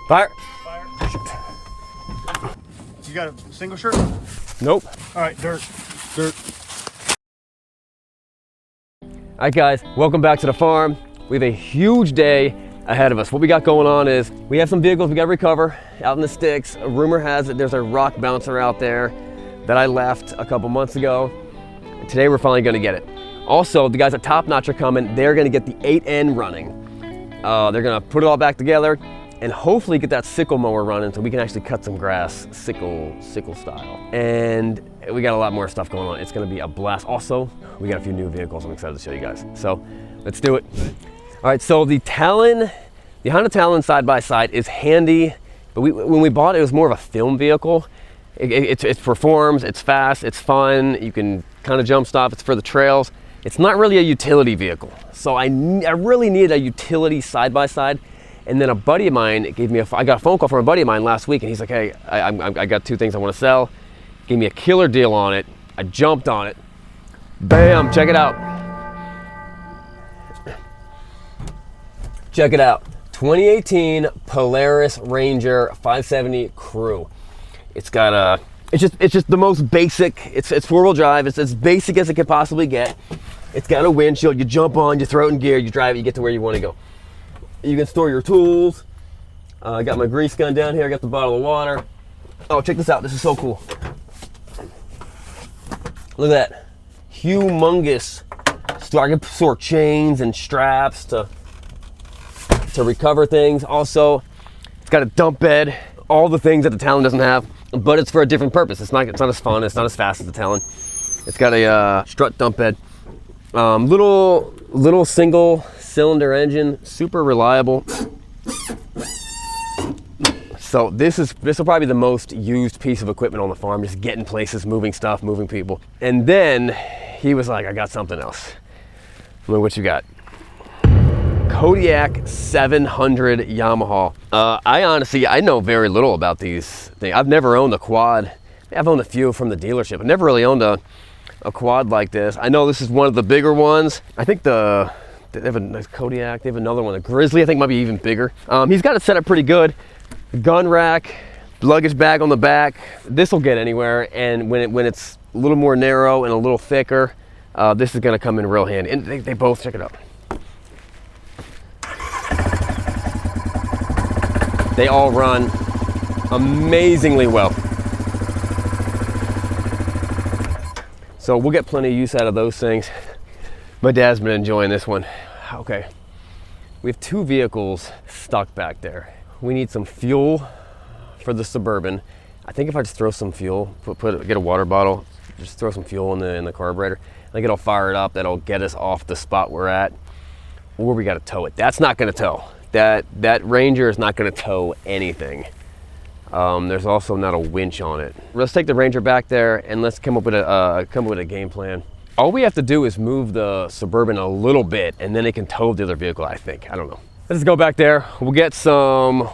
Fire. Fire. You got a single shirt? Nope. All right, dirt. Dirt. All right, guys, welcome back to the farm. We have a huge day ahead of us. What we got going on is we have some vehicles we got to recover out in the sticks. A rumor has it there's a rock bouncer out there that I left a couple months ago. Today we're finally going to get it. Also, the guys at Top Notch are coming. They're going to get the 8N running. They're going to put it all back together and hopefully get that sickle mower running so we can actually cut some grass sickle style. And we got a lot more stuff going on. It's going to be a blast. Also, we got a few new vehicles I'm excited to show you guys. So let's do it. All right, so the Talon, the Honda Talon side-by-side is handy, but when we bought it, it was more of a film vehicle. It performs, it's fast, it's fun, you can kind of jump stop, it's for the trails. It's not really a utility vehicle. So I really needed a utility side-by-side. And then a buddy of mine gave me I got a phone call from a buddy of mine last week, and he's like, hey, I got two things I want to sell. Gave me a killer deal on it. I jumped on it. Bam, check it out. Check it out. 2018 Polaris Ranger 570 Crew. It's got it's just the most basic. It's four-wheel drive. It's as basic as it could possibly get. It's got a windshield. You jump on, you throw it in gear, you drive it, you get to where you want to go. You can store your tools. I got my grease gun down here. I got the bottle of water. Oh, check this out. This is so cool. Look at that. Humongous store. I can store chains and straps to recover things. Also, it's got a dump bed. All the things that the Talon doesn't have, but it's for a different purpose. It's not as fun. It's not as fast as the Talon. It's got a strut dump bed. Little single cylinder engine, super reliable. So this will probably be the most used piece of equipment on the farm, just getting places, moving stuff, moving people. And then he was like, I got something else. Look what you got. Kodiak 700 Yamaha. I know very little about these things. I've never owned a quad. I've owned a few from the dealership. I've never really owned a quad like this. I know this is one of the bigger ones. I think they have a nice Kodiak. They have another one, a Grizzly, I think might be even bigger. He's got it set up pretty good. Gun rack, luggage bag on the back. This will get anywhere, and when it's a little more narrow and a little thicker, this is gonna come in real handy. And they both, check it out. They all run amazingly well. So we'll get plenty of use out of those things. My dad's been enjoying this one. Okay, we have two vehicles stuck back there. We need some fuel for the Suburban. I think if I just throw some fuel, get a water bottle, just throw some fuel in the carburetor, I think it'll fire it up. That'll get us off the spot we're at. Or we gotta tow it. That's not gonna tow. That Ranger is not gonna tow anything. There's also not a winch on it. Let's take the Ranger back there and let's come up with a game plan. All we have to do is move the Suburban a little bit and then it can tow the other vehicle, I think. I don't know. Let's go back there. We'll get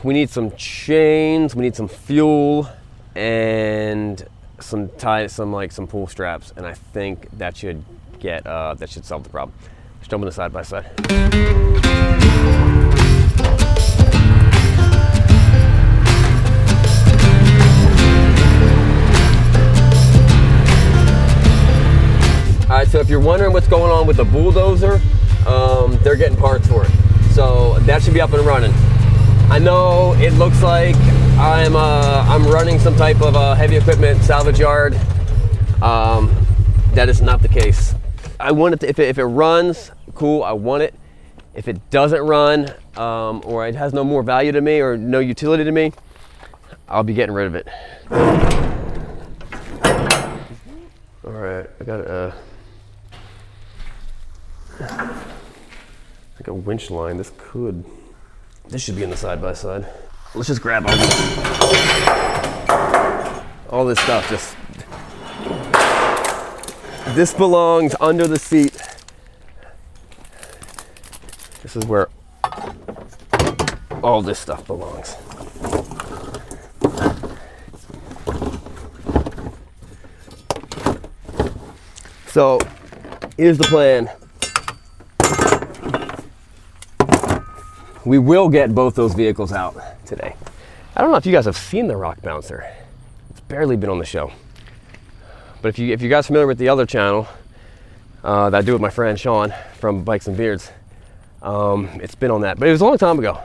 we need some chains, we need some fuel, and some pull straps, and I think that should solve the problem. Let's jump on the side by side. All right, so if you're wondering what's going on with the bulldozer, they're getting parts for it. So that should be up and running. I know it looks like I'm running some type of heavy equipment salvage yard. That is not the case. I want it if it runs, cool, I want it. If it doesn't run, or it has no more value to me or no utility to me, I'll be getting rid of it. All right, I got like a winch line. This should be in the side-by-side. Let's just grab all this stuff. This belongs under the seat. This is where all this stuff belongs. So here's the plan. We will get both those vehicles out today. I don't know if you guys have seen the rock bouncer. It's barely been on the show. But if you guys are familiar with the other channel that I do with my friend Sean from Bikes and Beards, it's been on that. But it was a long time ago.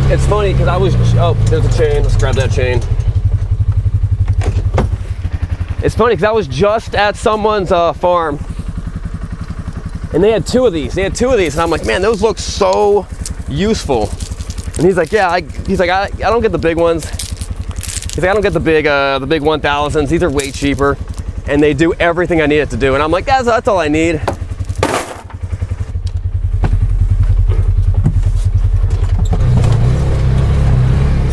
It's funny because I was, oh, there's a chain, let's grab that chain. It's funny because I was just at someone's farm and they had two of these. And I'm like, man, those look so useful. And he's like, yeah, I don't get the big ones. He's like, I don't get the big 1000s. These are way cheaper and they do everything I need it to do. And I'm like, that's all I need.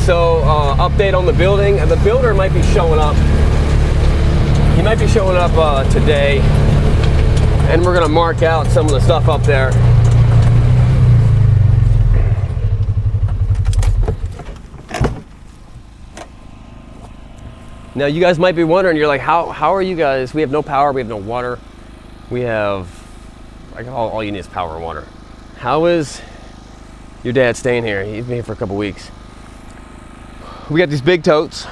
So update on the building. The builder might be showing up. He might be showing up today, and we're gonna mark out some of the stuff up there. Now you guys might be wondering, you're like, how are you guys? We have no power, we have no water. We have, like, all you need is power and water. How is your dad staying here? He's been here for a couple weeks. We got these big totes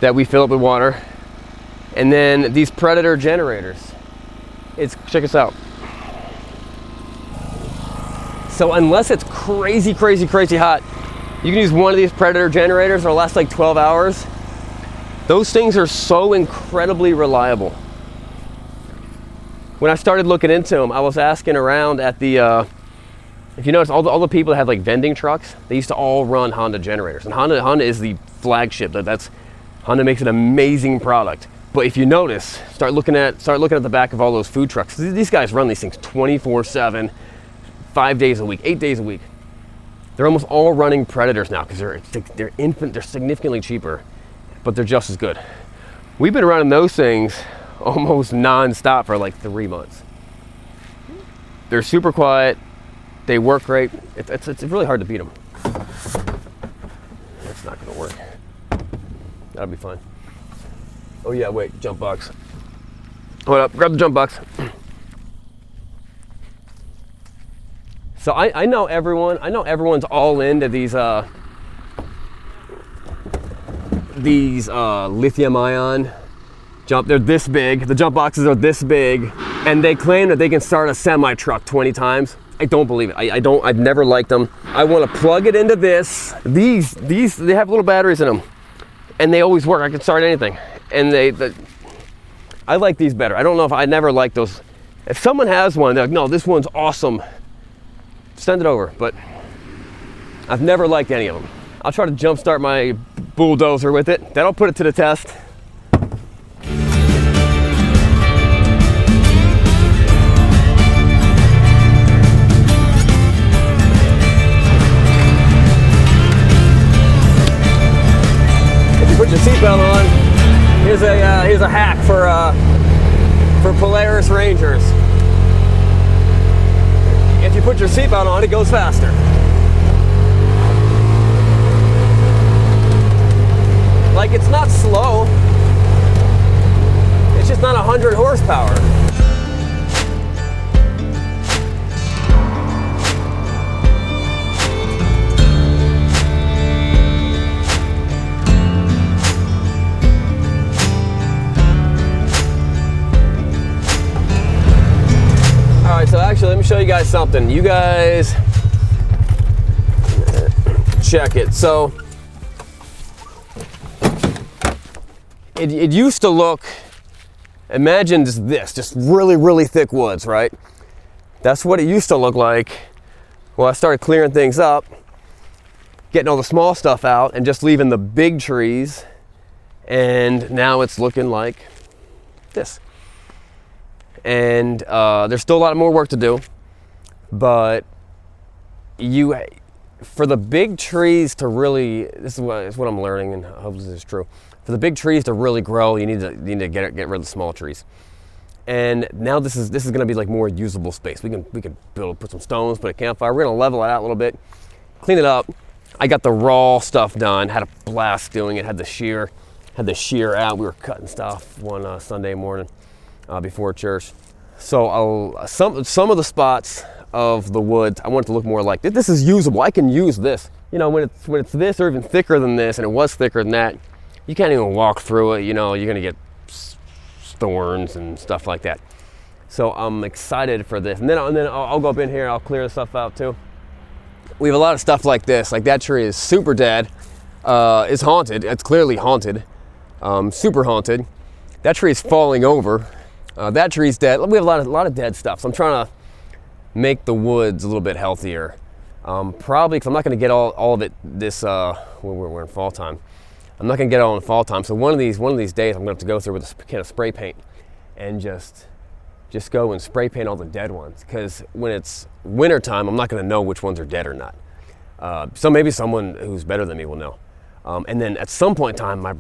that we fill up with water, and then these Predator generators. Check us out. So unless it's crazy hot, you can use one of these Predator generators. It'll last like 12 hours. Those things are so incredibly reliable. When I started looking into them, I was asking around at the if you notice, all the people that have like vending trucks, they used to all run Honda generators. And Honda is the flagship. Honda makes an amazing product. But if you notice, start looking at the back of all those food trucks. These guys run these things 24/7, 5 days a week, 8 days a week. They're almost all running Predators now because they're significantly cheaper, but they're just as good. We've been running those things almost non-stop for like 3 months. They're super quiet. They work great. It's really hard to beat them. That's not gonna work. That'll be fine. Oh yeah, wait, jump box. Hold up, grab the jump box. So I know everyone's all into these lithium ion jump. They're this big. The jump boxes are this big, and they claim that they can start a semi truck 20 times. I don't believe it. I've never liked them. I want to plug it into this. These they have little batteries in them, and they always work. I can start anything, and I like these better. I don't know if I never liked those. If someone has one, they're like, no, this one's awesome, send it over. But I've never liked any of them. I'll try to jumpstart my bulldozer with it. That'll put it to the test. Put your seatbelt on. Here's a hack for Polaris Rangers. If you put your seatbelt on, it goes faster. Like, it's not slow. It's just not 100 horsepower. So actually, let me show you guys something. You guys check it. So it used to look, imagine just really thick woods, right? That's what it used to look like. Well, I started clearing things up, getting all the small stuff out and just leaving the big trees, and now it's looking like this. And there's still a lot more work to do, but for the big trees to really, this is what I'm learning, and I hope this is true. For the big trees to really grow, you need to get rid of the small trees. And now this is going to be like more usable space. We can put some stones, put a campfire. We're going to level it out a little bit, clean it up. I got the raw stuff done. Had a blast doing it. Had the shear out. We were cutting stuff one Sunday morning. before church. So some of the spots of the woods, I want it to look more like this is usable. I can use this. You know, when it's this or even thicker than this, and it was thicker than that, you can't even walk through it. You know, you're gonna get thorns and stuff like that. So I'm excited for this, and then I'll go up in here. I'll clear the stuff out too. We have a lot of stuff like this. Like that tree is super dead. It's haunted. It's clearly haunted. Super haunted. That tree is falling over. That tree's dead. We have a lot of dead stuff. So I'm trying to make the woods a little bit healthier. Probably because I'm not going to get all of it this. We're in fall time. I'm not going to get it all in fall time. So one of these days I'm going to have to go through with a can of spray paint and just go and spray paint all the dead ones. Because when it's winter time, I'm not going to know which ones are dead or not. So maybe someone who's better than me will know. And then at some point in time, my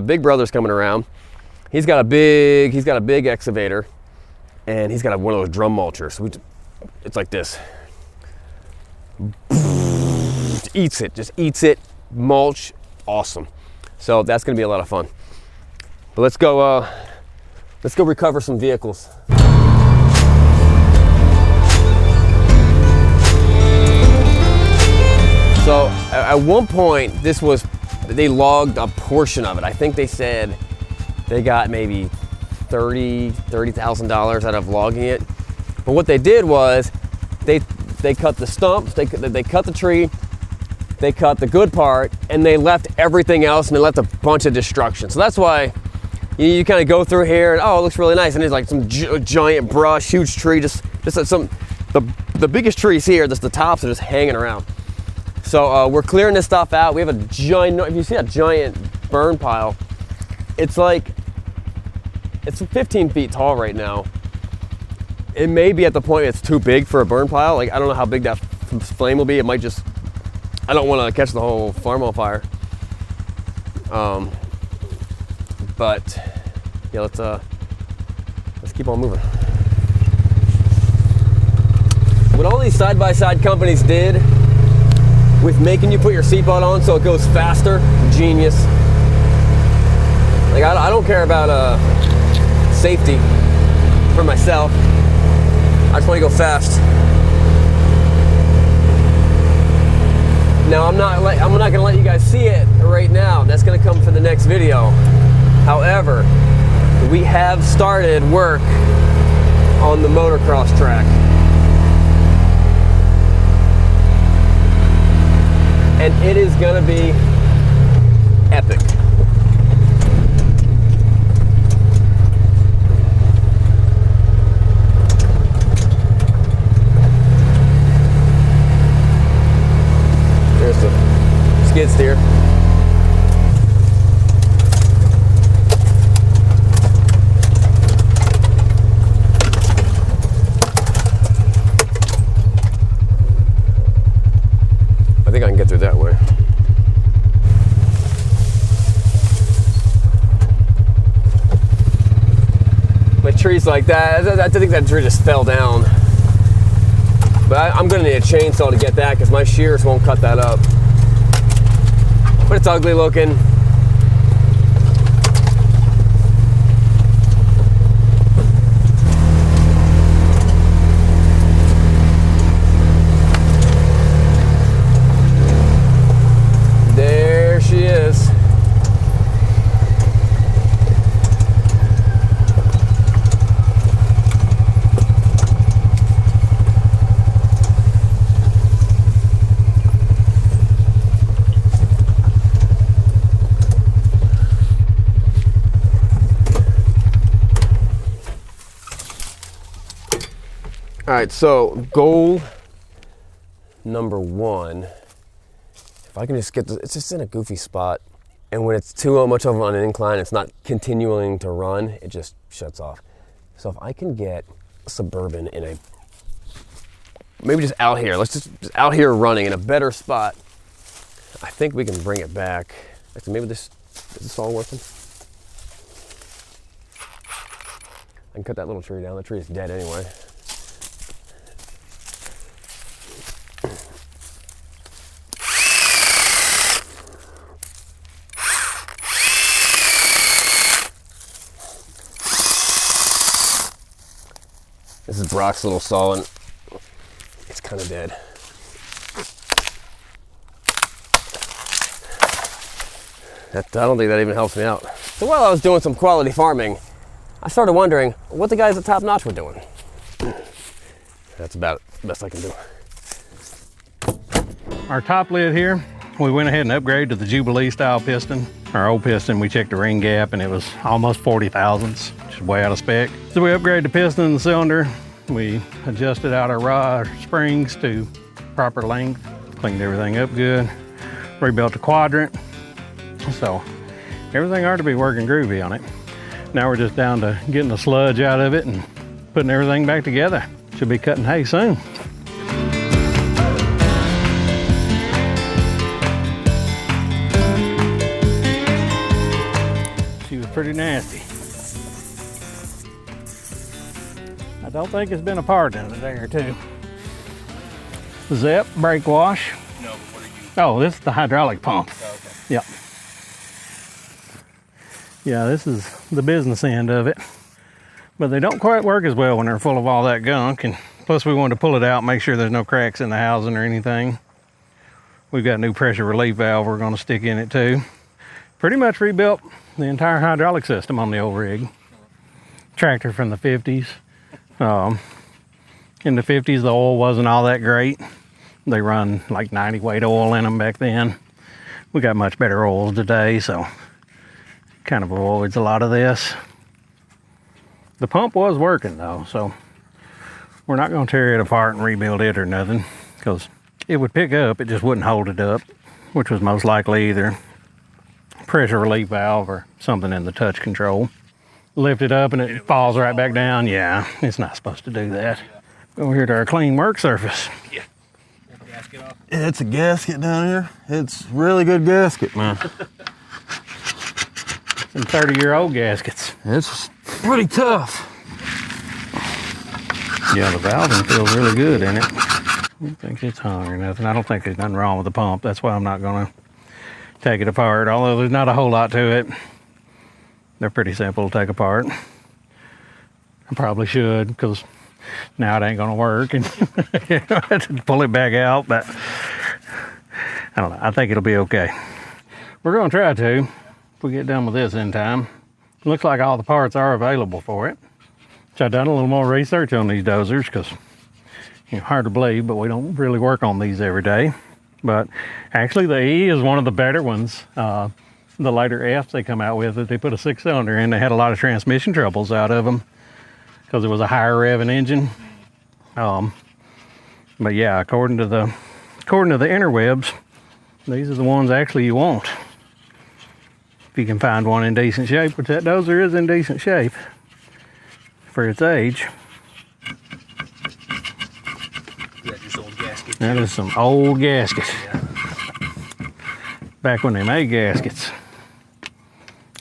big brother's coming around. He's got a big excavator, and he's got one of those drum mulchers. So it's like this. Just eats it, mulch, awesome. So that's gonna be a lot of fun. But let's go recover some vehicles. So at one point, they logged a portion of it. I think they said they got maybe $30,000 out of logging it. But what they did was they cut the stumps, they cut the tree, they cut the good part, and they left everything else, and they left a bunch of destruction. So that's why you kind of go through here, and it looks really nice, and there's like some giant brush, huge tree, just the biggest trees here, just the tops are just hanging around. So we're clearing this stuff out. We have a giant, if you see a giant burn pile, it's 15 feet tall right now. It may be at the point it's too big for a burn pile. Like, I don't know how big that flame will be. It might just, I don't want to catch the whole farm on fire. But yeah, let's keep on moving. What all these side-by-side companies did with making you put your seatbelt on so it goes faster, genius. Like, I don't care about safety for myself. I just want to go fast. Now I'm not going to let you guys see it right now. That's going to come for the next video. However, we have started work on the motocross track. And it is going to be epic. There's the skid steer. I think I can get through that way. With trees like that, I think that tree just fell down. But I'm gonna need a chainsaw to get that because my shears won't cut that up. But it's ugly looking. There she is. All right, so goal number one, if I can just get this, it's just in a goofy spot. And when it's too much of on an incline, it's not continuing to run, it just shuts off. So if I can get a Suburban in a, maybe just out here, let's just out here running in a better spot, I think we can bring it back. Actually, maybe is this all working? I can cut that little tree down, that tree is dead anyway. This is Brock's little saw, and it's kind of dead. I don't think that even helps me out. So while I was doing some quality farming, I started wondering what the guys at Top Notch were doing. That's about the best I can do. Our top lid here, we went ahead and upgraded to the Jubilee style piston. Our old piston, we checked the ring gap and it was almost 40 thousandths, which is way out of spec. So we upgraded the piston and the cylinder. We adjusted out our springs to proper length, cleaned everything up good, rebuilt the quadrant. So everything ought to be working groovy on it. Now we're just down to getting the sludge out of it and putting everything back together. Should be cutting hay soon. She was pretty nasty. I don't think it's been a part in a day or two. Zep brake wash. No, but what are you? Oh, this is the hydraulic pump. Oh, okay. Yep. Yeah, this is the business end of it. But they don't quite work as well when they're full of all that gunk. And plus we wanted to pull it out, make sure there's no cracks in the housing or anything. We've got a new pressure relief valve we're going to stick in it too. Pretty much rebuilt the entire hydraulic system on the old rig. Tractor from the 50s. In the 50s, the oil wasn't all that great. They run like 90 weight oil in them back then. We got much better oils today, so kind of avoids a lot of this. The pump was working though, so we're not going to tear it apart and rebuild it or nothing, because it would pick up, it just wouldn't hold it up, which was most likely either pressure relief valve or something in the touch control. Lift it up and it falls right back down. Yeah, it's not supposed to do that. Over here to our clean work surface. Yeah. Gasket off. It's a gasket down here. It's really good gasket, man. Some 30-year-old gaskets. It's pretty tough. Yeah, the valving feels really good in it. I don't think it's hung or nothing. I don't think there's nothing wrong with the pump. That's why I'm not gonna take it apart, although there's not a whole lot to it. They're pretty simple to take apart. I probably should, because now it ain't gonna work and I have to pull it back out, but I don't know, I think it'll be okay. We're gonna try to, if we get done with this in time. Looks like all the parts are available for it. So I've done a little more research on these dozers, because hard to believe, but we don't really work on these every day. But actually the E is one of the better ones. The later Fs they come out with, that they put a 6-cylinder in, they had a lot of transmission troubles out of them because it was a higher revving engine. But yeah, according to the interwebs, these are the ones actually you want. If you can find one in decent shape, which that dozer is in decent shape for its age. Yeah, just old gasket. That is some old gasket. Yeah. Back when they made gaskets.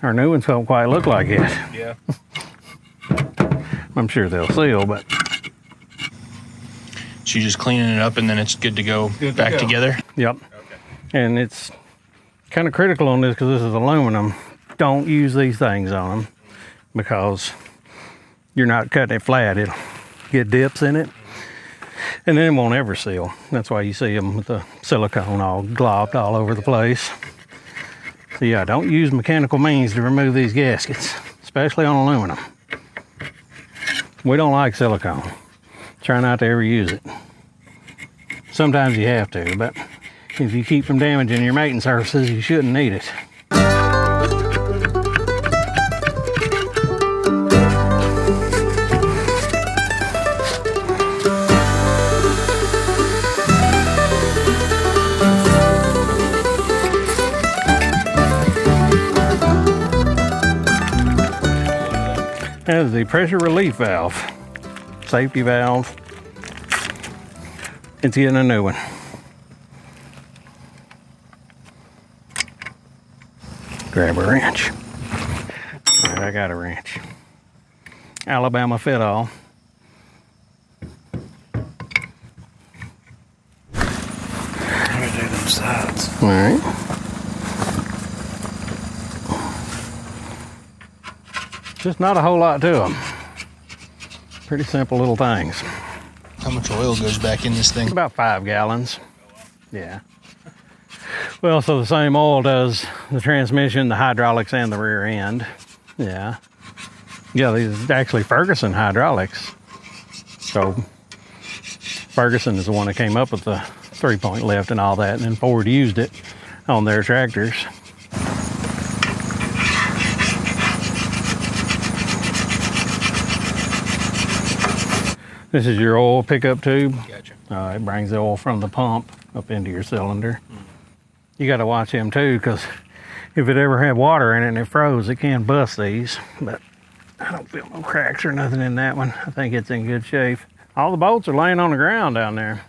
Our new ones don't quite look like it. Yeah. I'm sure they'll seal, but So you're just cleaning it up and then it's good to go back together? yep. Okay. And it's kind of critical on this because this is aluminum. Don't use these things on them because you're not cutting it flat. It'll get dips in it and then it won't ever seal. That's why you see them with the silicone all globbed all over the place. So yeah, don't use mechanical means to remove these gaskets, especially on aluminum. We don't like silicone. Try not to ever use it. Sometimes you have to, but if you keep from damaging your mating surfaces, you shouldn't need it. That is the pressure relief valve, safety valve. It's getting a new one. Grab a wrench. All right, I got a wrench. Alabama fit all. I'm gonna do them sides. All right. Just not a whole lot to them. Pretty simple little things. How much oil goes back in this thing? About 5 gallons. Yeah. Well, so the same oil does the transmission, the hydraulics, and the rear end. Yeah. Yeah, these are actually Ferguson hydraulics. So Ferguson is the one that came up with the 3-point lift and all that, and then Ford used it on their tractors. This is your oil pickup tube. Gotcha. It brings the oil from the pump up into your cylinder. You got to watch them too, because if it ever had water in it and it froze, it can bust these. But I don't feel no cracks or nothing in that one. I think it's in good shape. All the bolts are laying on the ground down there.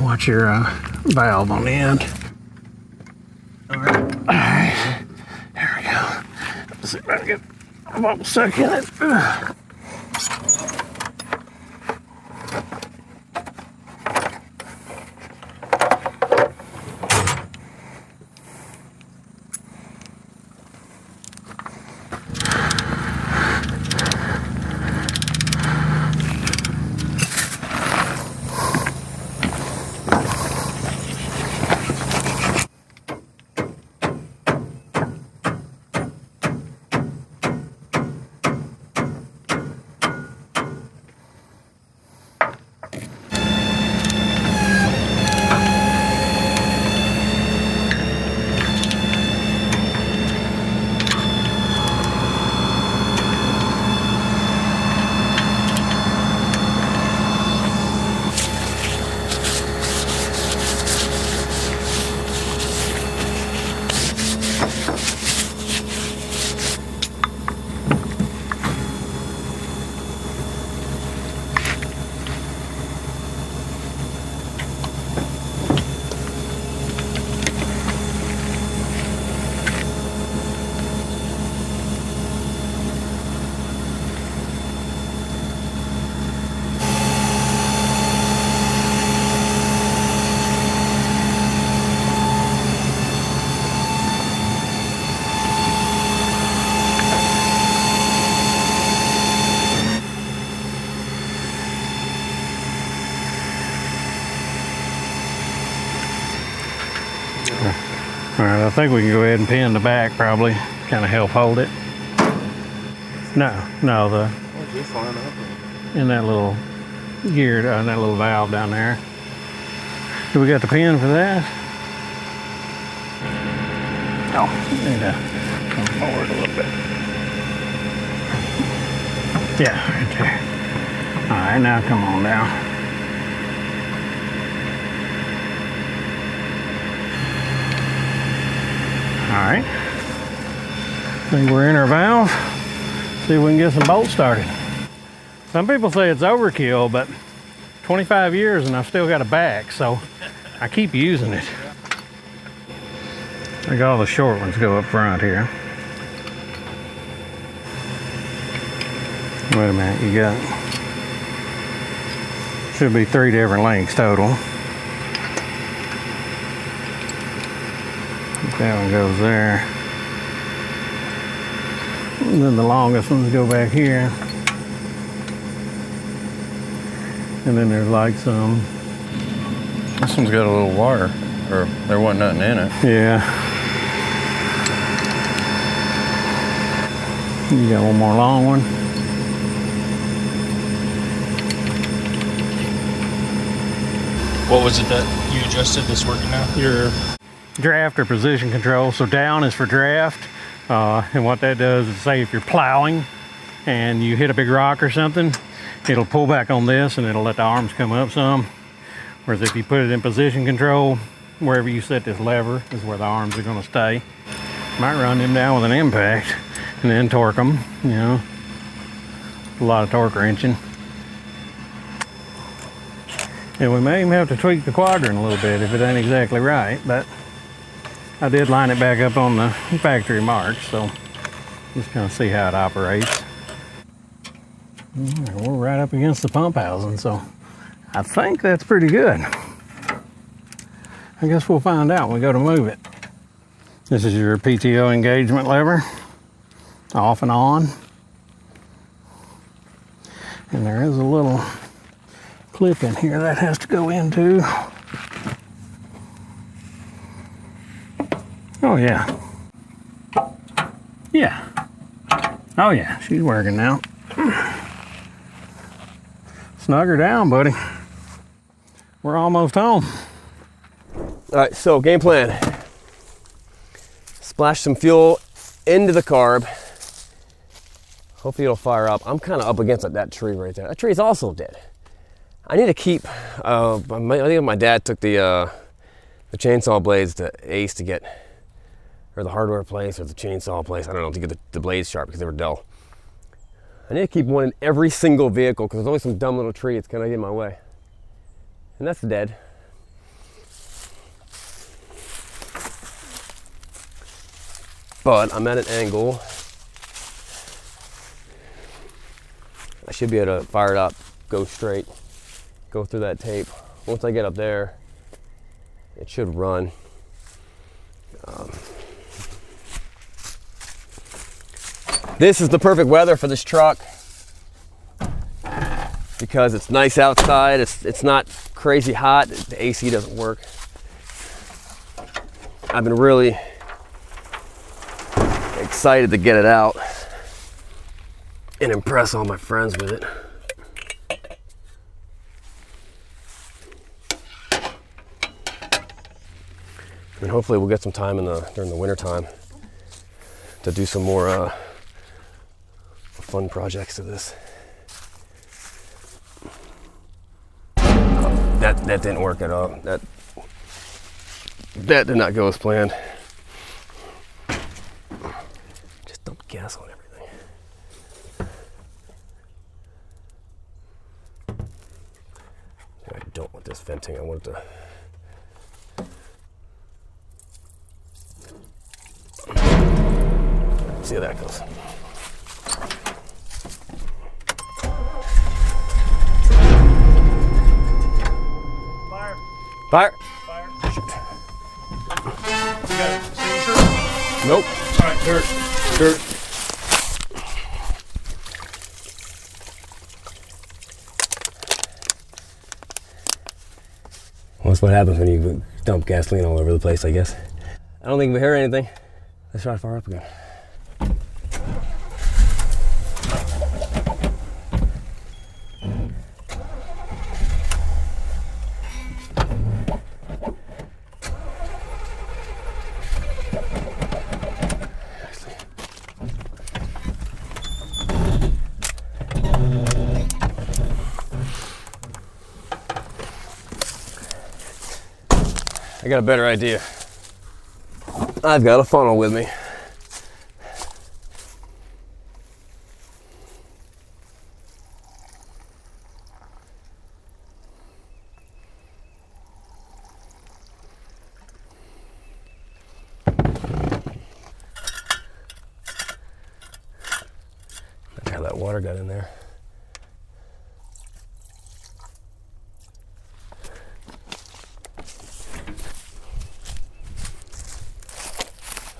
Watch your valve on the end. All right, there we go. Let's see if I can get a bubble stuck in it. All right, I think we can go ahead and pin the back, probably kind of help hold it. No, in that little gear, that little valve down there. Do we got the pin for that? Oh, need to come forward a little bit. Yeah, right there. All right, now come on down. All right, I think we're in our valve. See if we can get some bolts started. Some people say it's overkill, but 25 years and I've still got a back, so I keep using it. I think all the short ones go up front here. Wait a minute, you got, should be 3 different lengths total. That one goes there. And then the longest ones go back here. And then there's like some. This one's got a little wire, or there wasn't nothing in it. Yeah. You got one more long one. What was it that you adjusted that's working now? Your draft or position control. So down is for draft, and what that does is, say if you're plowing and you hit a big rock or something, it'll pull back on this and it'll let the arms come up some. Whereas if you put it in position control, wherever you set this lever is where the arms are going to stay. Might run them down with an impact and then torque them, you know. A lot of torque wrenching. And we may even have to tweak the quadrant a little bit if it ain't exactly right, but I did line it back up on the factory marks, so just kind of see how it operates. We're right up against the pump housing, so I think that's pretty good. I guess we'll find out when we go to move it. This is your PTO engagement lever, off and on. And there is a little clip in here that has to go into. Oh yeah. Yeah. Oh yeah, she's working now. Snug her down, buddy. We're almost home. All right, so game plan. Splash some fuel into the carb. Hopefully it'll fire up. I'm kind of up against that tree right there. That tree is also dead. I need to keep, I think my dad took the chainsaw blades to Ace to get, or the hardware place or the chainsaw place, I don't know, to get the blades sharp because they were dull. I need to keep one in every single vehicle because there's always some dumb little tree that's gonna get in my way. And that's dead. But I'm at an angle. I should be able to fire it up, go straight, go through that tape. Once I get up there, it should run. This is the perfect weather for this truck because it's nice outside. It's not crazy hot. The AC doesn't work. I've been really excited to get it out and impress all my friends with it. And hopefully we'll get some time during the winter time to do some more fun projects to this. That didn't work at all. That did not go as planned. Just dump gas on everything. I don't want this venting. I want it to see how that goes. Fire. Fire. Shoot. You got a extinguisher? Nope. All right, dirt. Dirt. Well, that's what happens when you dump gasoline all over the place, I guess. I don't think we hear anything. Let's try to fire up again. I got a better idea. I've got a funnel with me. That's how that water got in there.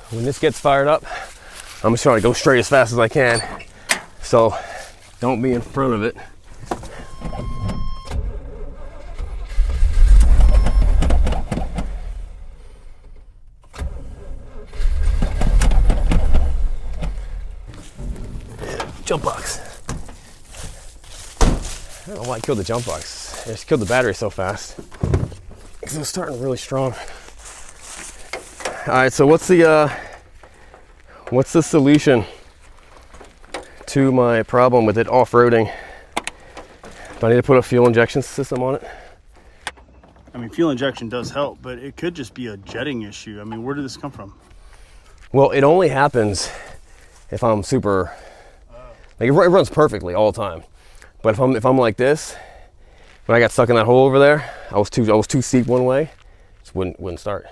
When this gets fired up, I'm just trying to go straight as fast as I can. So don't be in front of it. Jump box. I don't know why I killed the jump box. I just killed the battery so fast because it was starting really strong. All right, so what's the solution to my problem with it off-roading? Do I need to put a fuel injection system on it? I mean, fuel injection does help, but it could just be a jetting issue. I mean, where did this come from? Well, it only happens if I'm super, like it runs perfectly all the time. But if I'm like this, when I got stuck in that hole over there, I was too steep one way, just wouldn't start.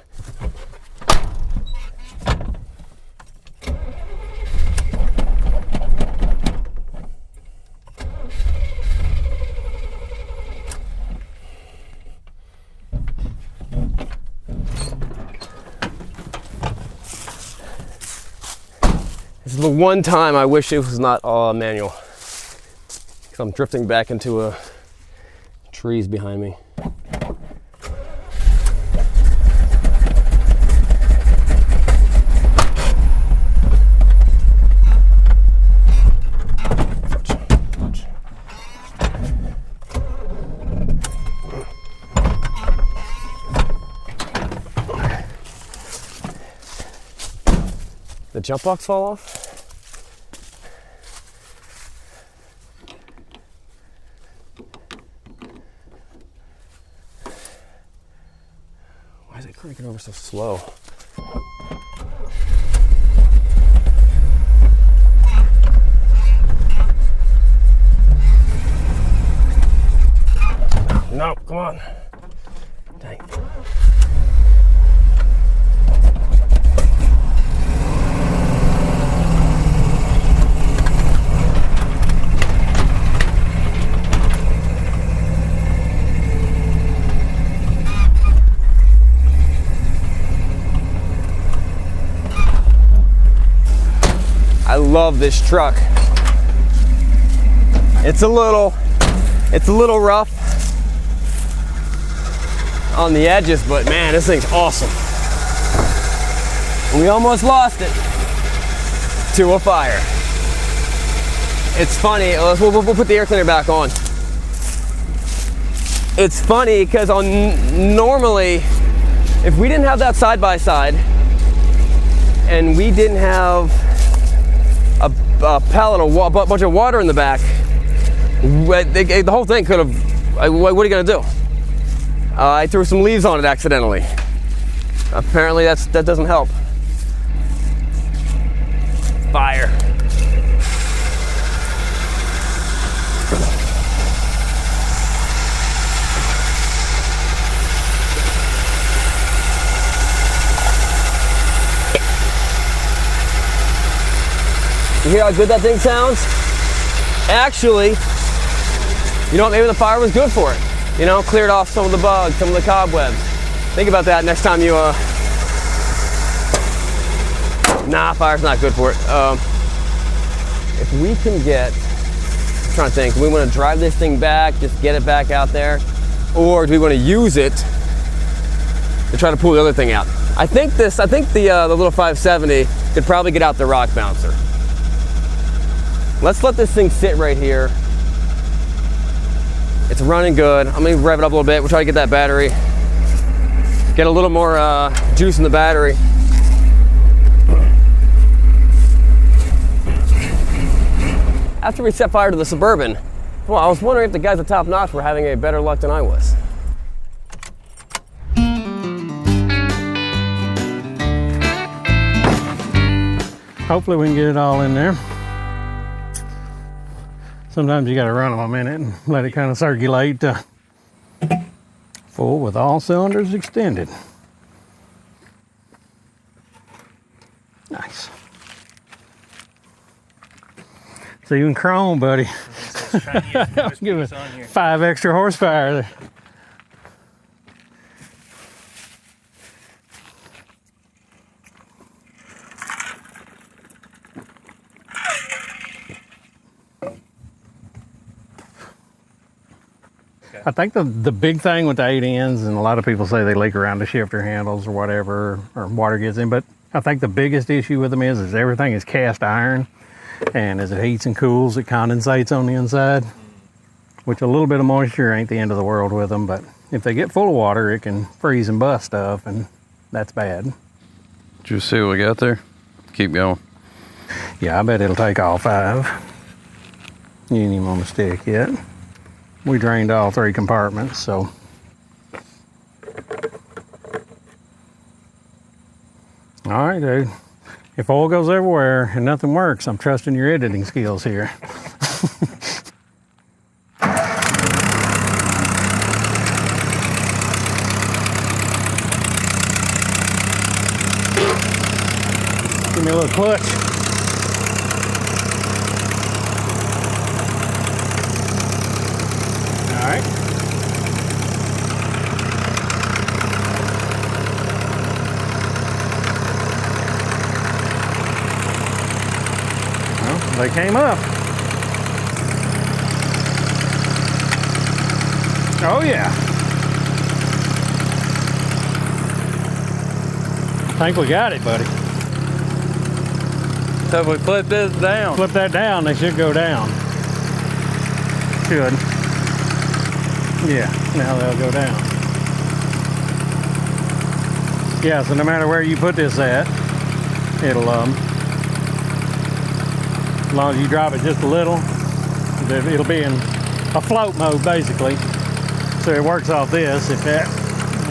This is the one time I wish it was not manual. Because I'm drifting back into trees behind me. The jump box fall off? Why is it cranking over so slow? No, come on. Dang. I love this truck. It's a little rough on the edges, but man, this thing's awesome. We almost lost it to a fire. It's funny, we'll put the air cleaner back on. It's funny because normally, if we didn't have that side by side and we didn't have a pallet of a bunch of water in the back, the whole thing could have, what are you gonna do? I threw some leaves on it accidentally. Apparently that doesn't help. Fire. You hear how good that thing sounds? Actually, you know what, maybe the fire was good for it. You know, cleared off some of the bugs, some of the cobwebs. Think about that next time you, nah, fire's not good for it. If we can get, I'm trying to think, do we want to drive this thing back, just get it back out there? Or do we want to use it to try to pull the other thing out? I think the little 570 could probably get out the rock bouncer. Let's let this thing sit right here. It's running good. I'm gonna rev it up a little bit. We'll try to get that battery, get a little more juice in the battery. After we set fire to the Suburban, well, I was wondering if the guys at Top Notch were having a better luck than I was. Hopefully we can get it all in there. Sometimes you gotta run them a minute and let it kind of circulate full with all cylinders extended. Nice. So even chrome, buddy. Give it 5 extra horsepower there. I think the big thing with the 8 ends, and a lot of people say they leak around the shifter handles or whatever, or water gets in, but I think the biggest issue with them is everything is cast iron, and as it heats and cools, it condensates on the inside, which a little bit of moisture ain't the end of the world with them, but if they get full of water, it can freeze and bust stuff, and that's bad. Did you see what we got there? Keep going. Yeah, I bet it'll take all 5. You ain't even on the stick yet. We drained all 3 compartments, so. All right, dude. If oil goes everywhere and nothing works, I'm trusting your editing skills here. Give me a little clutch. All right. they came up. Oh yeah. I think we got it, buddy. So if we flip this down. Flip that down, they should go down. Should. Yeah, now they'll go down. Yeah, so no matter where you put this at, it'll, as long as you drop it just a little, it'll be in a float mode basically. So it works off this. If that,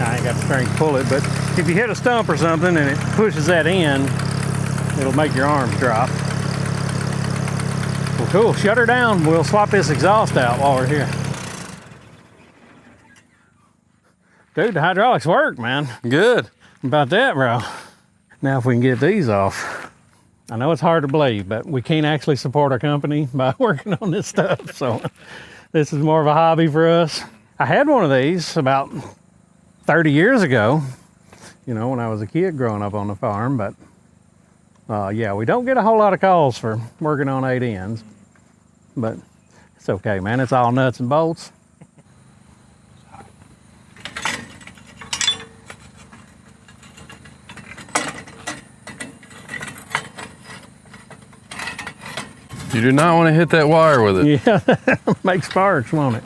I ain't got the strength to pull it, but if you hit a stump or something and it pushes that in, it'll make your arms drop. Well, cool, shut her down. We'll swap this exhaust out while we're here. Dude, the hydraulics work, man. Good. About that, bro. Now if we can get these off. I know it's hard to believe, but we can't actually support our company by working on this stuff. So this is more of a hobby for us. I had one of these about 30 years ago, you know, when I was a kid growing up on the farm, but yeah, we don't get a whole lot of calls for working on 8 ends, but it's okay, man. It's all nuts and bolts. You do not want to hit that wire with it. Yeah, make sparks, won't it?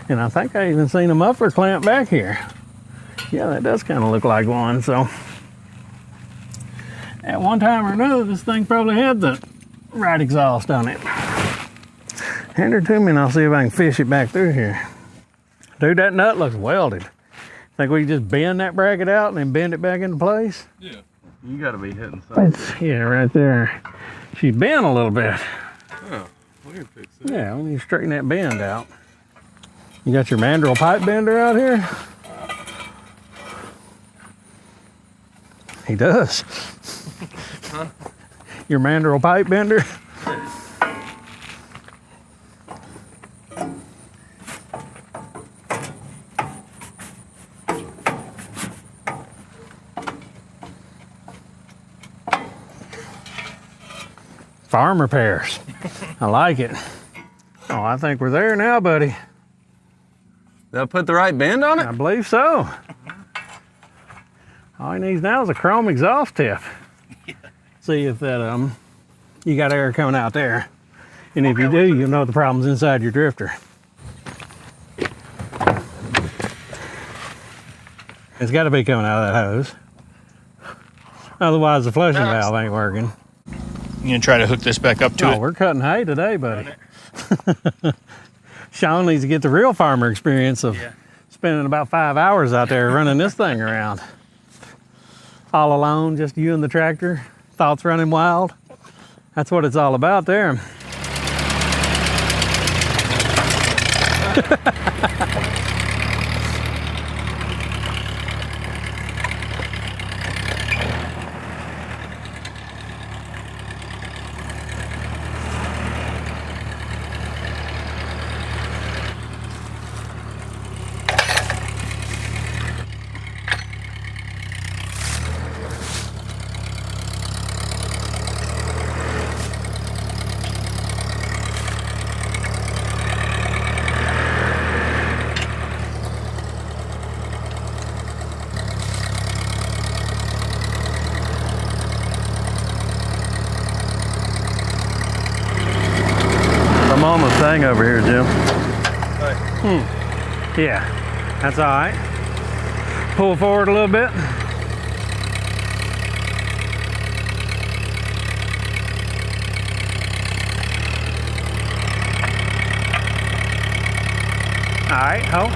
And I think I even seen a muffler clamp back here. Yeah, that does kind of look like one. So at one time or another, this thing probably had the right exhaust on it. Hand her to me and I'll see if I can fish it back through here. Dude, that nut looks welded. Think we can just bend that bracket out and then bend it back into place? Yeah. You got to be hitting something. Yeah, right there. She's bent a little bit. Oh, we can fix it. Yeah, we need to straighten that bend out. You got your mandrel pipe bender out here? He does. Huh? Your mandrel pipe bender? Farm repairs. I like it. Oh, I think we're there now, buddy. Did I put the right bend on it? I believe so. All he needs now is a chrome exhaust tip. Yeah. See if that you got air coming out there. And if you do, you'll know the problem's inside your drifter. It's got to be coming out of that hose. Otherwise, the flushing valve ain't working. You gonna try to hook this back up to it? We're cutting hay today, buddy. Sean needs to get the real farmer experience of spending about 5 hours out there running this thing around. All alone, just you and the tractor, thoughts running wild. That's what it's all about there. I'm on the thing over here, Jim. Yeah, that's all right. Pull forward a little bit. All right, hold.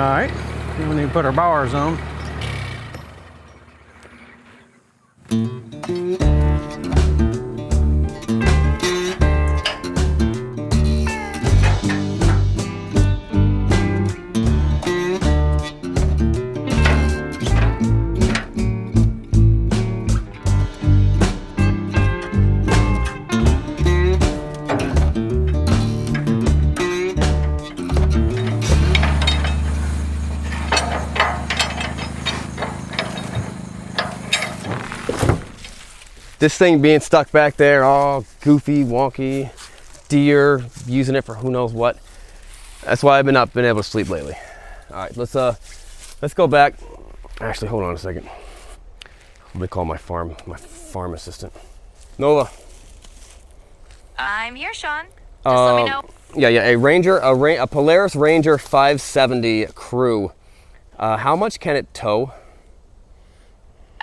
right, we need to put our bars on. This thing being stuck back there, all goofy, wonky, deer, using it for who knows what. That's why I've not been able to sleep lately. All right, let's go back. Actually, hold on a second. Let me call my farm assistant. Nola. I'm here, Sean. Just let me know. Yeah, a Polaris Ranger 570 crew. How much can it tow?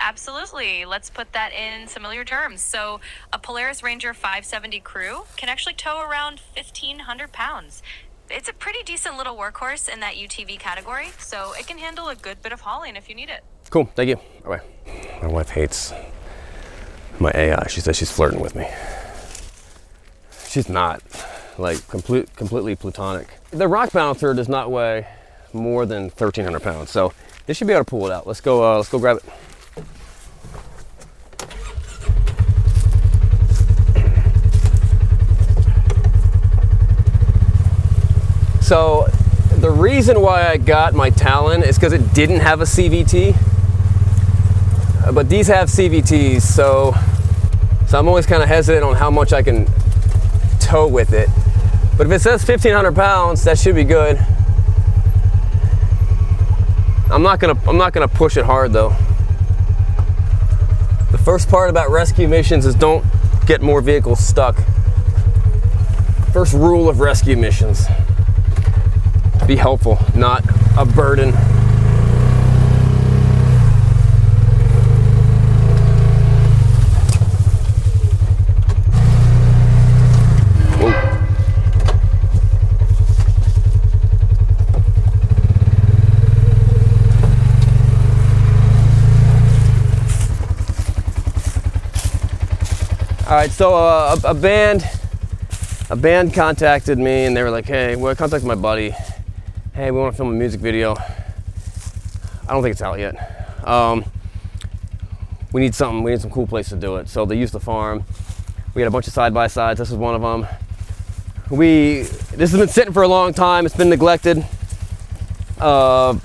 Absolutely. Let's put that in familiar terms. So a Polaris Ranger 570 crew can actually tow around 1,500 pounds. It's a pretty decent little workhorse in that UTV category, so it can handle a good bit of hauling if you need it. Cool, thank you. All right. My wife hates my AI. She says she's flirting with me. She's not. Like, completely platonic. The rock bouncer does not weigh more than 1,300 pounds, so this should be able to pull it out. Let's go grab it. So the reason why I got my Talon is because it didn't have a CVT, but these have CVTs, so I'm always kind of hesitant on how much I can tow with it. But if it says 1,500 pounds, that should be good. I'm not gonna push it hard though. The first part about rescue missions is don't get more vehicles stuck. First rule of rescue missions. Be helpful, not a burden. Whoa. All right, so a band contacted me and they were like, hey, well, I contacted my buddy. Hey, we want to film a music video. I don't think it's out yet. We need some cool place to do it. So they used the farm. We had a bunch of side-by-sides. This is one of them. This has been sitting for a long time. It's been neglected. Ball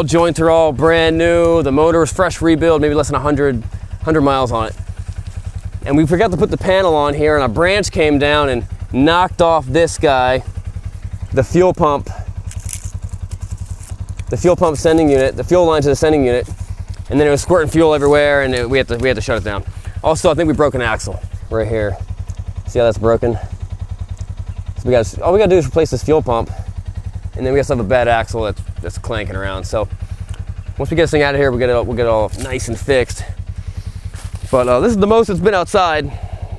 joints are all brand new. The motor is fresh rebuild, maybe less than 100 miles on it. And we forgot to put the panel on here, and a branch came down and knocked off this guy. The fuel pump sending unit, the fuel line to the sending unit, and then it was squirting fuel everywhere, and we had to shut it down. Also, I think we broke an axle right here. See how that's broken? So all we gotta do is replace this fuel pump, and then we got to have a bad axle that's clanking around. So once we get this thing out of here, we'll get it all nice and fixed. But this is the most it's been outside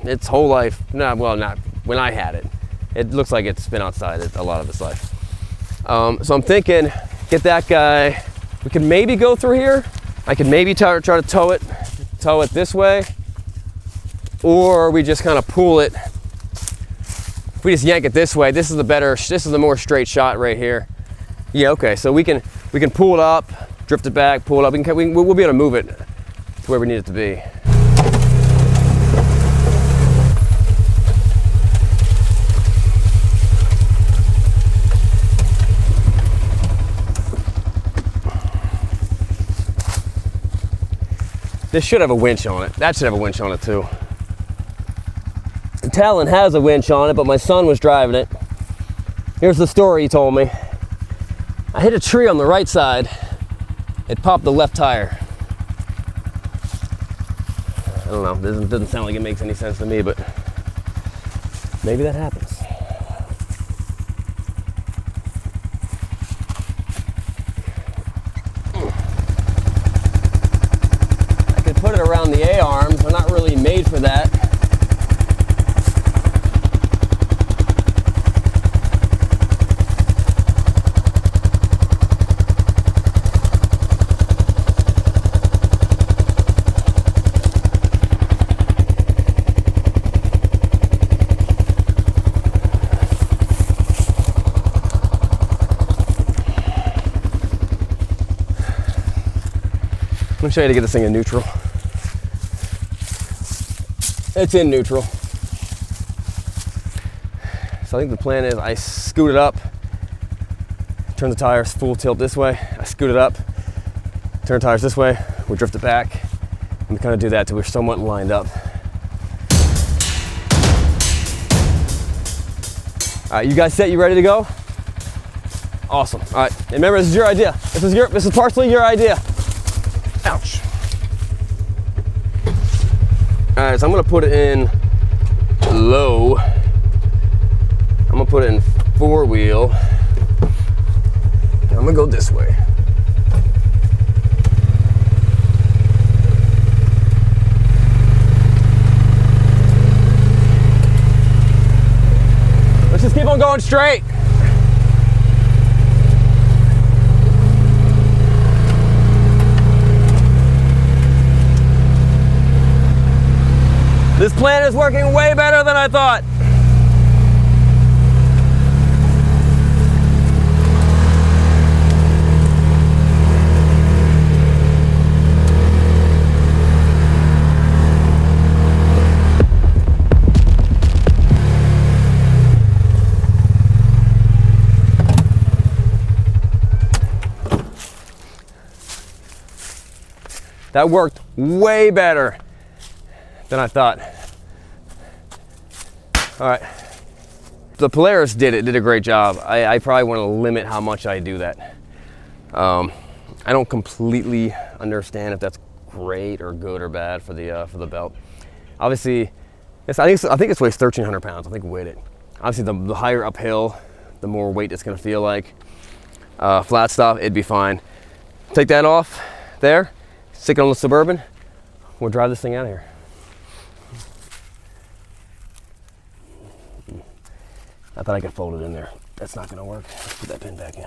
its whole life. Not when I had it. It looks like it's been outside a lot of its life. So I'm thinking, get that guy. We can maybe go through here. I could maybe try to tow it this way, or we just kind of pull it. If we just yank it this way, this is the more straight shot right here. Yeah, okay. So we can pull it up, drift it back, pull it up. We'll be able to move it to where we need it to be. This should have a winch on it. That should have a winch on it too. The Talon has a winch on it, but my son was driving it. Here's the story he told me. I hit a tree on the right side. It popped the left tire. I don't know, this doesn't sound like it makes any sense to me, but maybe that happens. Put it around the A-arms. They're not really made for that. me show you how to get this thing in neutral. It's in neutral. So I think the plan is I scoot it up, turn the tires full tilt this way, I scoot it up, turn the tires this way, we drift it back, and we kind of do that till we're somewhat lined up. All right, you guys set? You ready to go? Awesome. All right, and remember, this is your idea. This is partially your idea. Ouch. All right, so I'm gonna put it in low. I'm gonna put it in 4-wheel. I'm gonna go this way. Let's just keep on going straight. This plan is working way better than I thought. That worked way better than I thought. All right, the Polaris did a great job. I probably want to limit how much I do that. I don't completely understand if that's great or good or bad for the belt. Obviously, I think it weighs 1,300 pounds. I think weighed it. Obviously, the higher uphill, the more weight it's gonna feel like. Flat stuff, it'd be fine. Take that off there. Stick it on the Suburban, we'll drive this thing out of here. I thought I could fold it in there. That's not gonna work. Let's put that pin back in.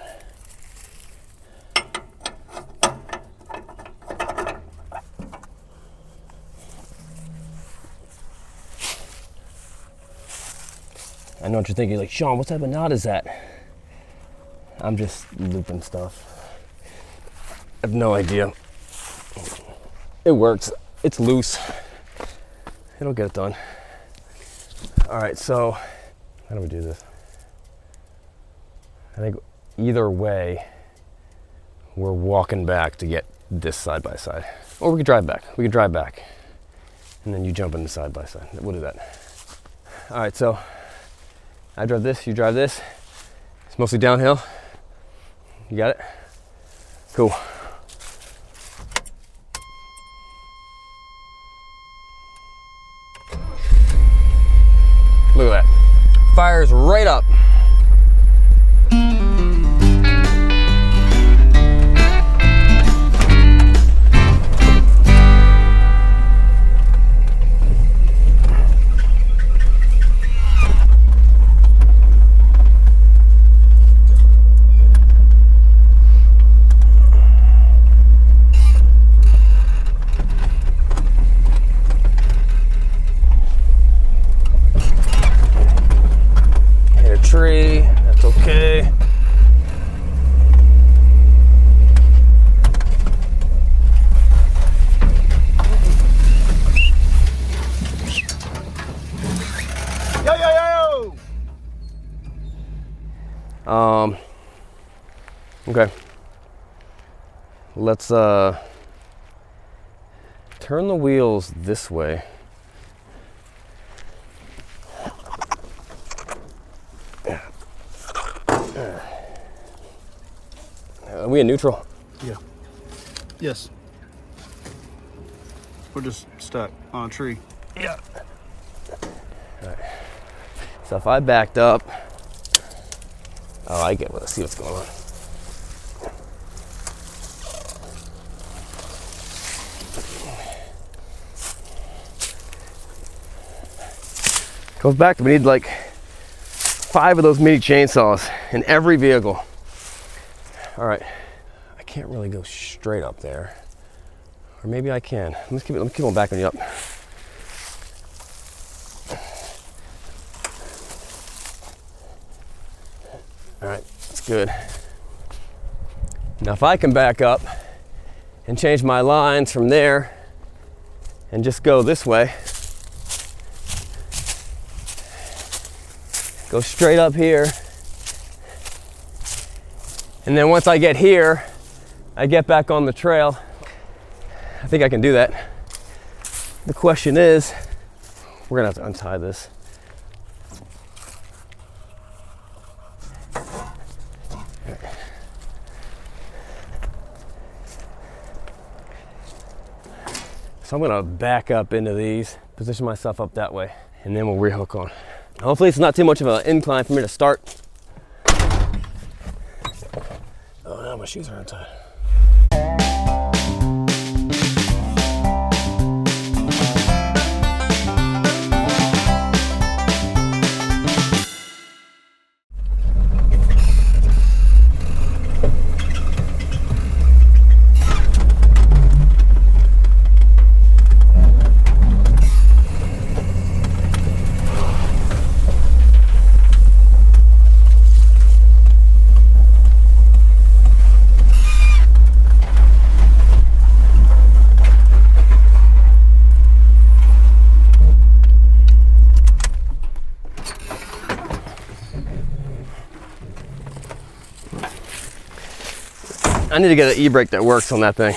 I know what you're thinking, like, Sean, what type of knot is that? I'm just looping stuff. I have no idea. It works. It's loose. It'll get it done. All right, so how do we do this? I think either way, we're walking back to get this side by side. Or we could drive back. We could drive back. And then you jump in the side by side. We'll do that. All right, so I drive this, you drive this. It's mostly downhill. You got it? Cool. Look at that. Fires right up. Tree, that's okay. Yo, yo, yo! Okay. Let's turn the wheels this way. Are we in neutral? Yeah. Yes. We're just stuck on a tree. Yeah. All right. So if I backed up, oh, I get. Let's see what's going on. Goes back. We need like 5 of those mini chainsaws in every vehicle. All right, I can't really go straight up there, or maybe I can. Let me keep on backing you up. All right, that's good. Now if I can back up and change my lines from there and just go this way. Go straight up here. And then once I get here, I get back on the trail. I think I can do that. The question is, we're gonna have to untie this. So I'm gonna back up into these, position myself up that way, and then we'll rehook on. Hopefully it's not too much of an incline for me to start. Oh, now my shoes are untied. I need to get an e-brake that works on that thing.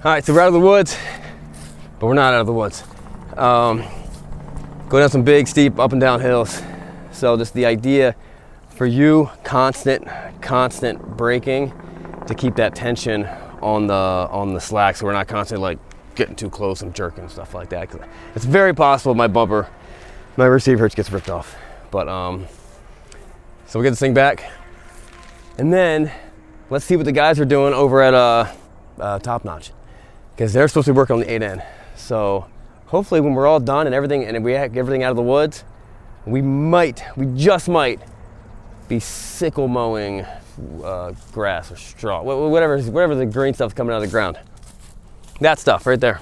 All right, so we're out of the woods, but we're not out of the woods. Go down some big, steep up and down hills. So just the idea for you, constant braking to keep that tension on the slack, so we're not constantly like getting too close and jerking and stuff like that. 'Cause it's very possible my receiver hitch gets ripped off. But so we'll get this thing back, and then let's see what the guys are doing over at Top Notch, because they're supposed to be working on the 8N. So hopefully when we're all done and everything, and we get everything out of the woods, we just might be sickle mowing grass or straw, whatever the green stuff's coming out of the ground. That stuff right there.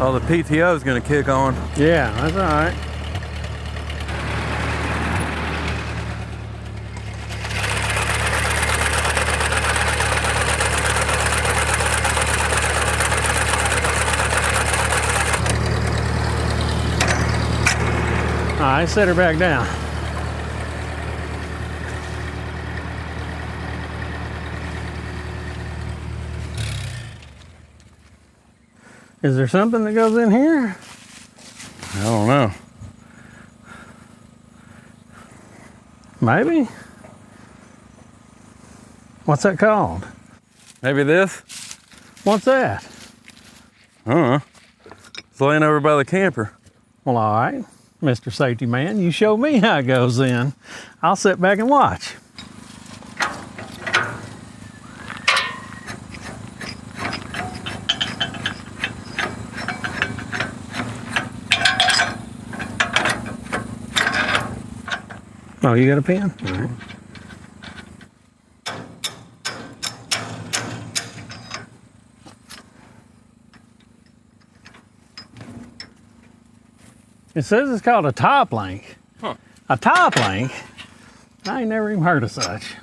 Oh, the PTO is going to kick on. Yeah, that's all right. All right, set her back down. Is there something that goes in here? I don't know. Maybe. What's that called? Maybe this? What's that? I don't know. It's laying over by the camper. Well, all right, Mr. Safety Man, you show me how it goes then. I'll sit back and watch. Oh, you got a pen? All right. It says it's called a top link. Huh. A top link? I ain't never even heard of such.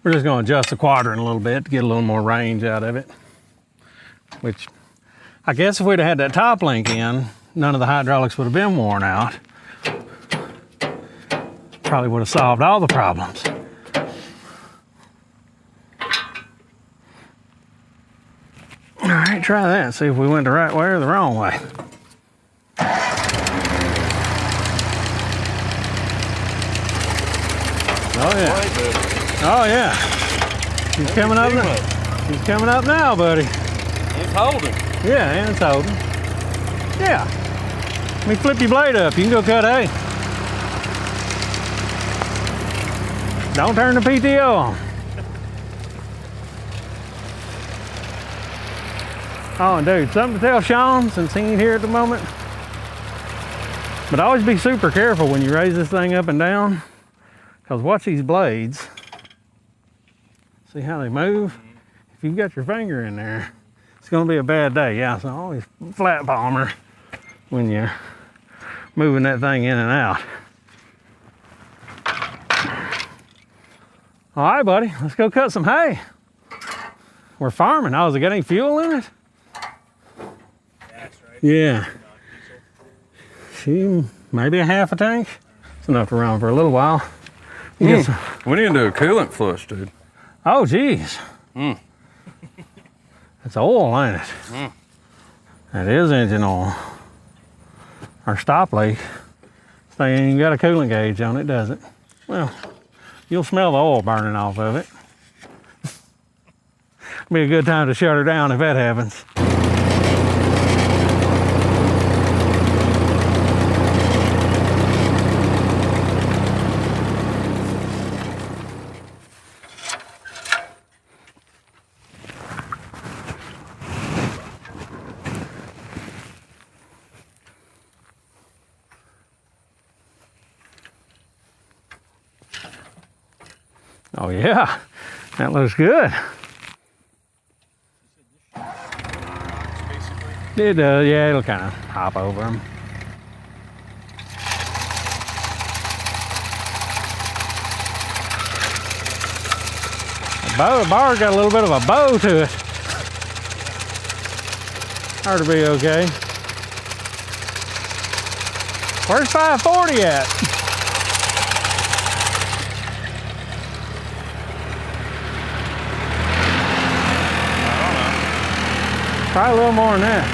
We're just going to adjust the quadrant a little bit to get a little more range out of it. Which, I guess if we'd have had that top link in, none of the hydraulics would have been worn out. Probably would have solved all the problems. All right, try that. See if we went the right way or the wrong way. Oh yeah. Oh yeah. He's coming up now. He's coming up now, buddy. It's holding. Yeah, and it's holding. Yeah. Let me flip your blade up. You can go cut hay. Don't turn the PTO on. Oh, and dude, something to tell Sean since he ain't here at the moment. But always be super careful when you raise this thing up and down. Because watch these blades. See how they move? If you've got your finger in there, it's going to be a bad day. Yeah, so always flat palmer when you're moving that thing in and out. All right, buddy, let's go cut some hay. We're farming. Oh, has it got any fuel in it? That's right. Yeah. Maybe a half a tank. It's enough to run for a little while. We need to do a coolant flush, dude. Oh, geez. That's oil, ain't it? That is engine oil. Our stop leak. This thing ain't even got a coolant gauge on it, does it? Well, you'll smell the oil burning off of it. Be a good time to shut her down if that happens. Oh yeah, that looks good. It does, yeah, it'll kind of hop over them. The bar's got a little bit of a bow to it. Ought to be okay. Where's 540 at? Probably a little more than that.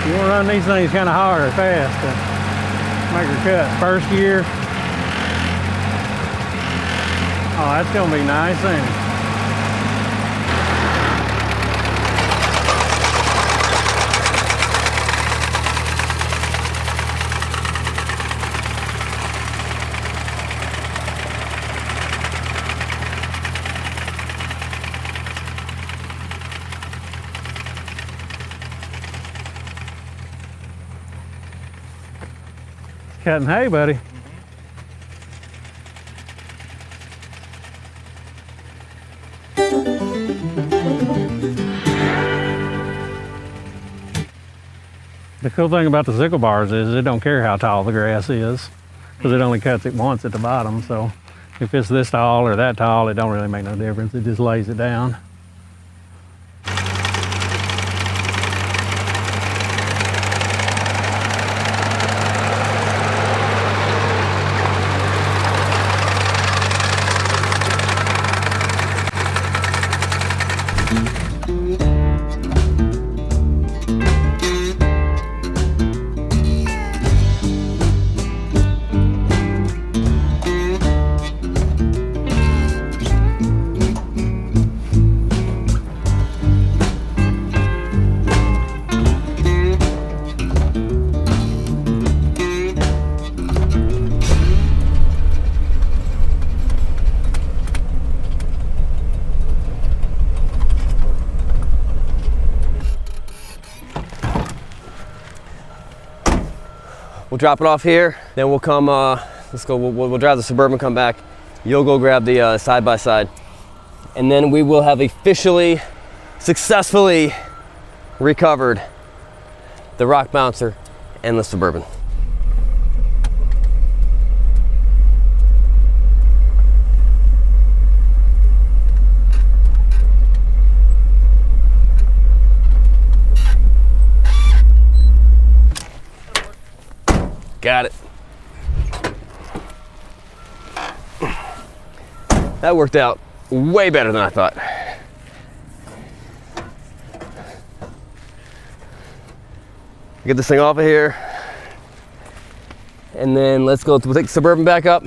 You want to run these things kind of hard or fast to make her cut. First gear. Oh, that's going to be nice, ain't it? Cutting hay, buddy. The cool thing about the sickle bars is it don't care how tall the grass is, because it only cuts it once at the bottom. So if it's this tall or that tall, it don't really make no difference. It just lays it down. We'll drop it off here, then we'll come, let's go, we'll drive the Suburban, come back. You'll go grab the side-by-side. And then we will have officially, successfully recovered the rock bouncer and the Suburban. Got it. That worked out way better than I thought. Get this thing off of here. And then let's go, we'll take the Suburban back up.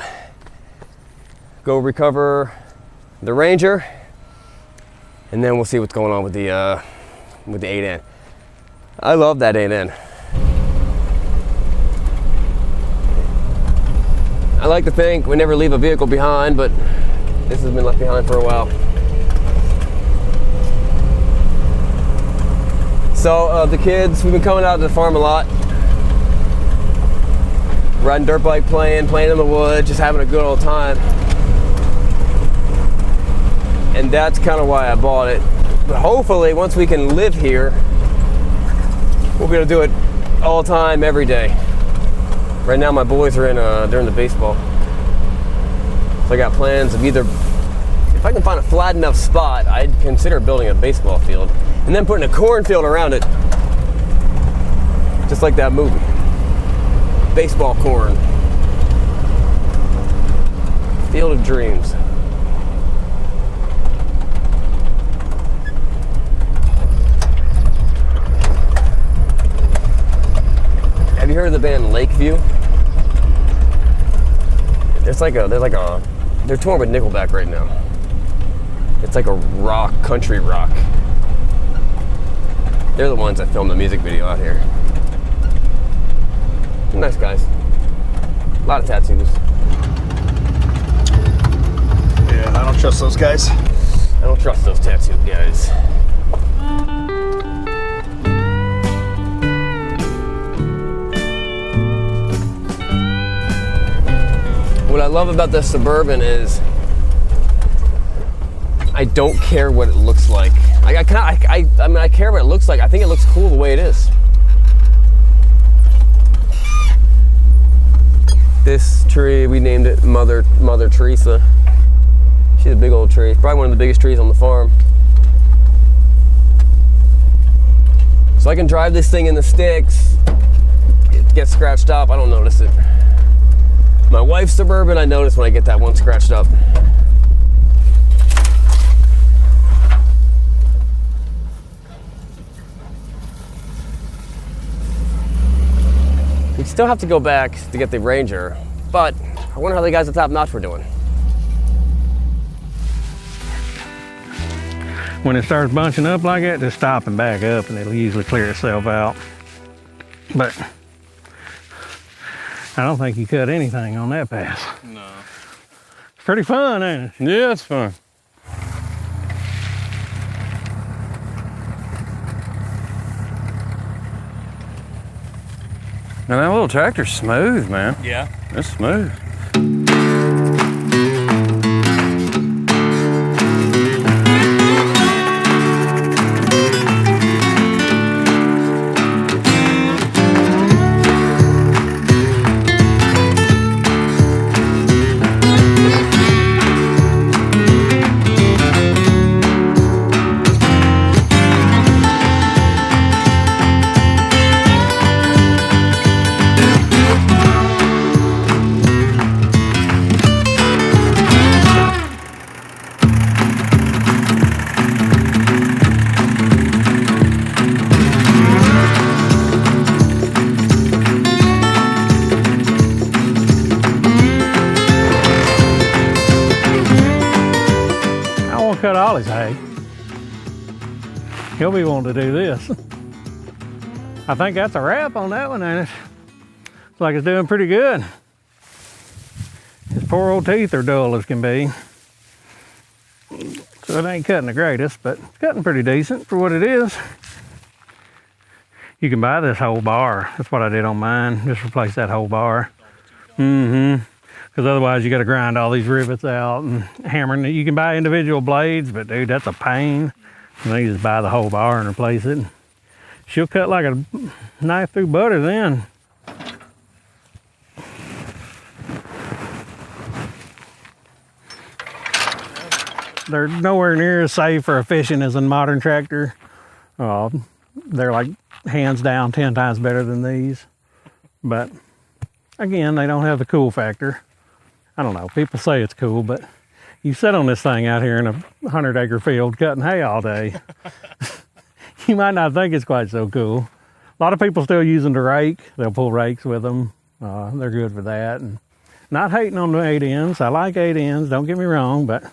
Go recover the Ranger. And then we'll see what's going on with the 8N. I love that 8N. I like to think we never leave a vehicle behind, but this has been left behind for a while. So the kids, we've been coming out to the farm a lot. Riding dirt bike, playing in the woods, just having a good old time. And that's kind of why I bought it. But hopefully, once we can live here, we'll be able to do it all the time, every day. Right now, my boys are they're into baseball. So I got plans of either, if I can find a flat enough spot, I'd consider building a baseball field and then putting a cornfield around it, just like that movie. Baseball corn. Field of Dreams. Have you heard of the band Lakeview? They're touring with Nickelback right now. It's like a country rock. They're the ones that filmed the music video out here. Nice guys. A lot of tattoos. Yeah, I don't trust those guys. I don't trust those tattoo guys. What I love about this Suburban is I don't care what it looks like. I care what it looks like. I think it looks cool the way it is. This tree, we named it Mother Teresa. She's a big old tree. Probably one of the biggest trees on the farm. So I can drive this thing in the sticks. It gets scratched up, I don't notice it. My wife's Suburban, I notice when I get that one scratched up. We still have to go back to get the Ranger, but I wonder how the guys at Top Notch were doing. When it starts bunching up like that, just stop and back up and it'll usually clear itself out. But I don't think you cut anything on that pass. No. It's pretty fun, ain't it? Yeah, it's fun. And that little tractor's smooth, man. Yeah. It's smooth. Cut all his hay. He'll be wanting to do this. I think that's a wrap on that one, ain't it? Looks like it's doing pretty good. His poor old teeth are dull as can be. So it ain't cutting the greatest, but it's cutting pretty decent for what it is. You can buy this whole bar. That's what I did on mine. Just replace that whole bar. Mm-hmm. Because otherwise you got to grind all these rivets out and hammering. You can buy individual blades, but dude, that's a pain. And then you just buy the whole bar and replace it. She'll cut like a knife through butter then. They're nowhere near as safe or efficient as a modern tractor. They're like hands down 10 times better than these. But again, they don't have the cool factor. I don't know, people say it's cool, but you sit on this thing out here in a 100-acre field cutting hay all day, you might not think it's quite so cool. A lot of people still using the rake. They'll pull rakes with them. They're good for that. And not hating on the 8Ns. I like 8Ns, don't get me wrong, but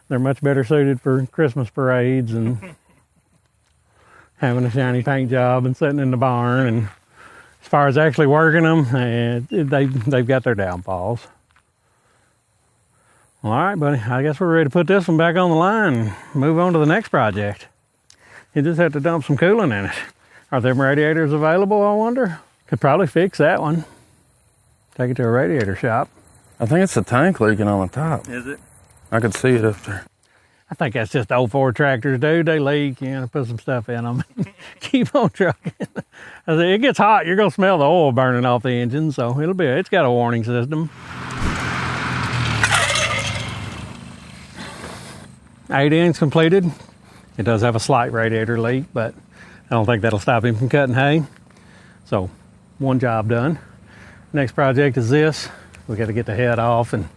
they're much better suited for Christmas parades and having a shiny paint job and sitting in the barn. And as far as actually working them, they've got their downfalls. All right, buddy, I guess we're ready to put this one back on the line and move on to the next project. You just have to dump some coolant in it. Are them radiators available, I wonder? Could probably fix that one. Take it to a radiator shop. I think it's the tank leaking on the top. Is it? I could see it up there. I think that's just old Ford tractors, dude. They leak, you know, put some stuff in them. Keep on trucking. I say, it gets hot, you're gonna smell the oil burning off the engine, so it's got a warning system. 8 completed. It does have a slight radiator leak, but I don't think that'll stop him from cutting hay. So, one job done. Next project is this. We got to get the head off and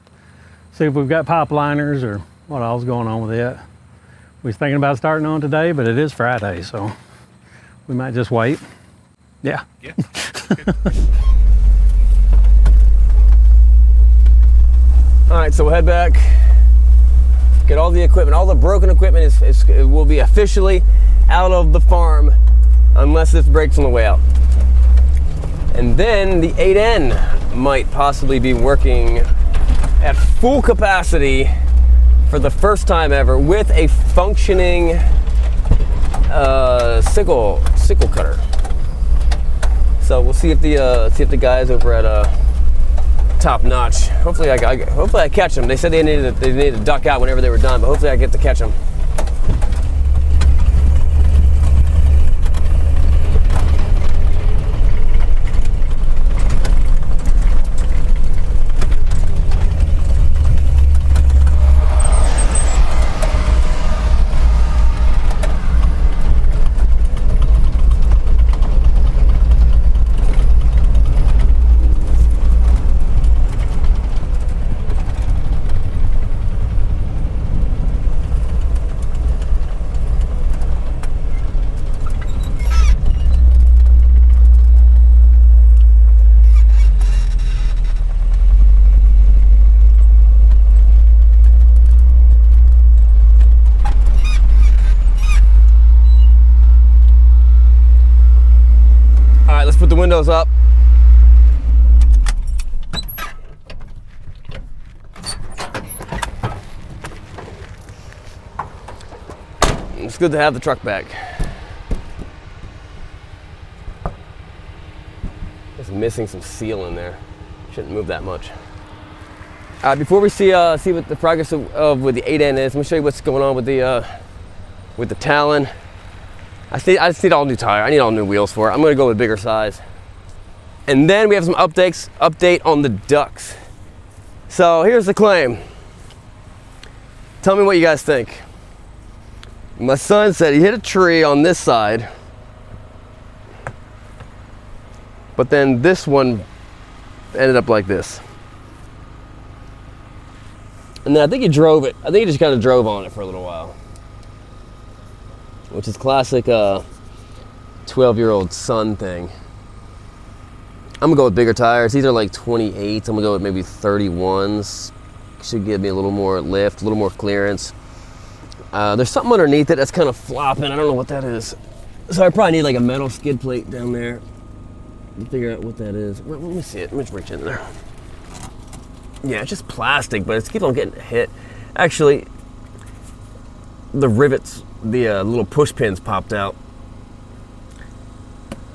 see if we've got pipe liners or what all's going on with it. We was thinking about starting on today, but it is Friday, so we might just wait. Yeah. Yeah. All right, so we'll head back. Get all the equipment, all the broken equipment will be officially out of the farm unless this breaks on the way out. And then the 8N might possibly be working at full capacity for the first time ever with a functioning sickle cutter. So we'll see if the guys over at Top Notch. Hopefully I catch them. They said they needed to duck out whenever they were done, but hopefully I get to catch them. Put the windows up. It's good to have the truck back. Just missing some seal in there. Shouldn't move that much. Before we see what the progress of with the 8N is, let me show you what's going on with the Talon. I just need all new tire. I need all new wheels for it. I'm gonna go with bigger size. And then we have some update on the ducks. So here's the claim. Tell me what you guys think. My son said he hit a tree on this side, but then this one ended up like this. And then I think he drove it. I think he just kind of drove on it for a little while. Which is classic 12-year-old son thing. I'm gonna go with bigger tires. These are like 28s. I'm gonna go with maybe 31s. Should give me a little more lift, a little more clearance. There's something underneath it that's kind of flopping. I don't know what that is. So I probably need like a metal skid plate down there to figure out what that is. Let me see it. Let me just reach in there. Yeah, it's just plastic, but it keeps on getting hit. Actually, the rivets, the little push pins popped out.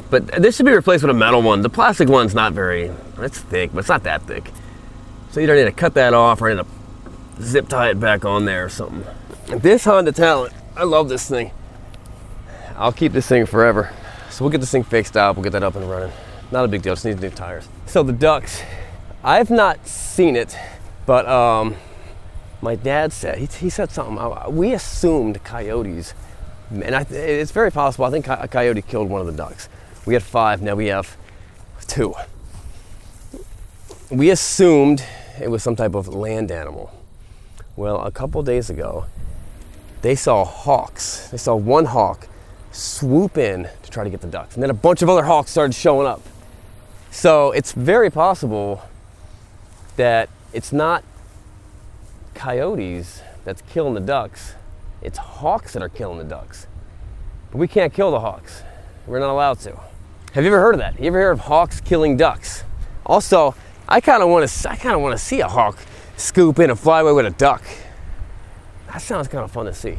But this should be replaced with a metal one. The plastic one's not it's thick, but it's not that thick. So you either need to cut that off or need to zip tie it back on there or something. This Honda Talent, I love this thing. I'll keep this thing forever. So we'll get this thing fixed up, we'll get that up and running. Not a big deal, just needs new tires. So the ducks, I've not seen it, but my dad said, he said something. We assumed coyotes, and it's very possible. I think a coyote killed one of the ducks. We had 5, now we have 2. We assumed it was some type of land animal. Well, a couple days ago, they saw hawks. They saw one hawk swoop in to try to get the ducks. And then a bunch of other hawks started showing up. So it's very possible that it's not coyotes that's killing the ducks. It's hawks that are killing the ducks. But we can't kill the hawks. We're not allowed to. Have you ever heard of that? You ever heard of hawks killing ducks? Also, I kind of want to see a hawk scoop in and fly away with a duck. That sounds kind of fun to see.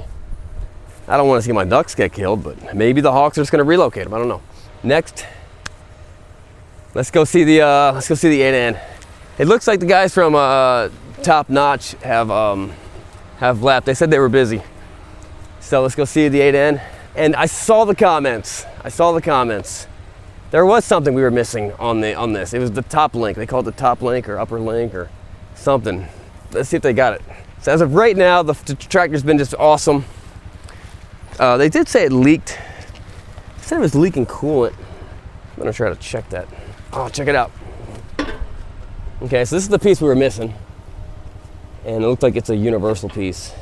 I don't want to see my ducks get killed, but maybe the hawks are just going to relocate them. I don't know. Next, let's go see the 8N. It looks like the guys from Top Notch have left. They said they were busy. So let's go see the 8N. And I saw the comments. There was something we were missing on this. It was the top link. They call it the top link or upper link or something. Let's see if they got it. So as of right now, the tractor's been just awesome. They did say it leaked. They said it was leaking coolant. I'm gonna try to check that. Oh, check it out. Okay, so this is the piece we were missing. And it looked like it's a universal piece.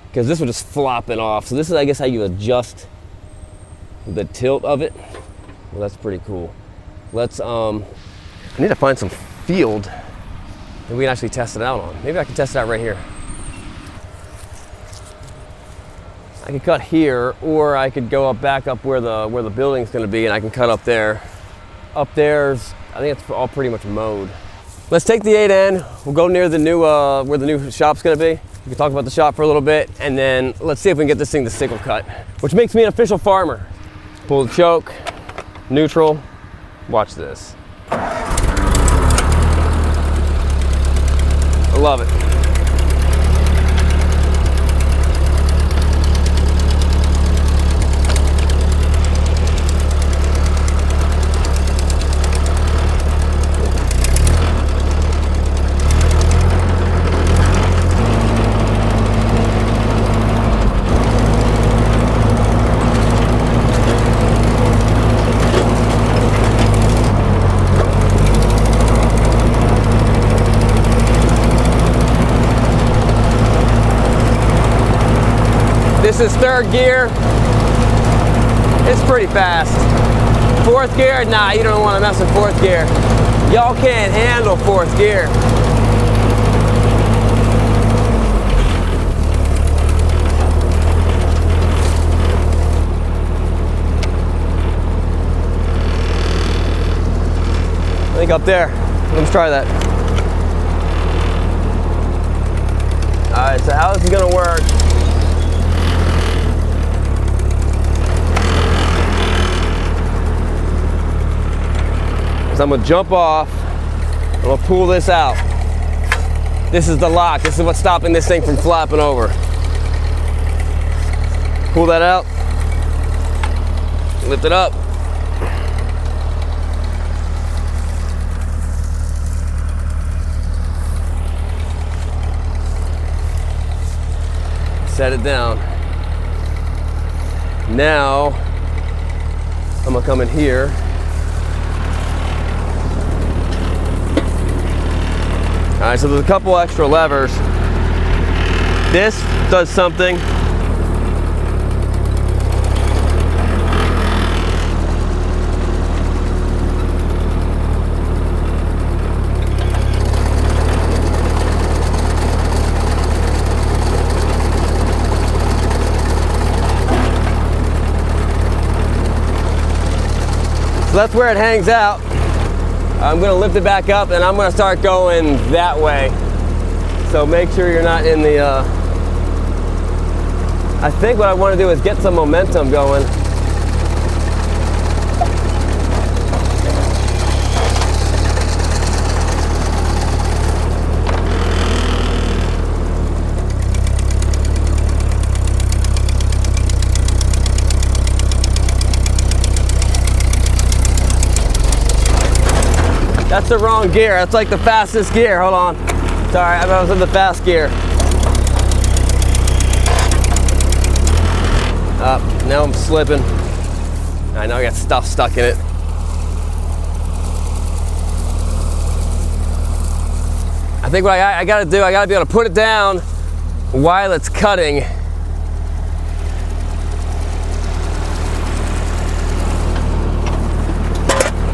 Because this was just flopping off. So this is, I guess, how you adjust the tilt of it. Well, that's pretty cool. Let's, I need to find some field that we can actually test it out on. Maybe I can test it out right here. I could cut here, or I could go back up where the building's gonna be, and I can cut up there. Up there's, I think it's all pretty much mowed. Let's take the 8N. We'll go near the new, where the new shop's gonna be. We can talk about the shop for a little bit, and then let's see if we can get this thing to sickle cut, which makes me an official farmer. Pull the choke, neutral. Watch this. I love it. This is third gear. It's pretty fast. Fourth gear, nah, you don't want to mess with fourth gear. Y'all can't handle fourth gear. I think up there. Let's try that. All right, so how this is gonna work? I'm gonna jump off, I'm gonna pull this out. This is the lock, this is what's stopping this thing from flopping over. Pull that out, lift it up. Set it down. Now, I'm gonna come in here. All right, so there's a couple extra levers. This does something. So that's where it hangs out. I'm gonna lift it back up and I'm gonna start going that way. So make sure you're not in the, I think what I wanna do is get some momentum going. That's the wrong gear. That's like the fastest gear. Hold on. Sorry, I was in the fast gear. Up. Now I'm slipping. I know I got stuff stuck in it. I think what I gotta do, I gotta be able to put it down while it's cutting.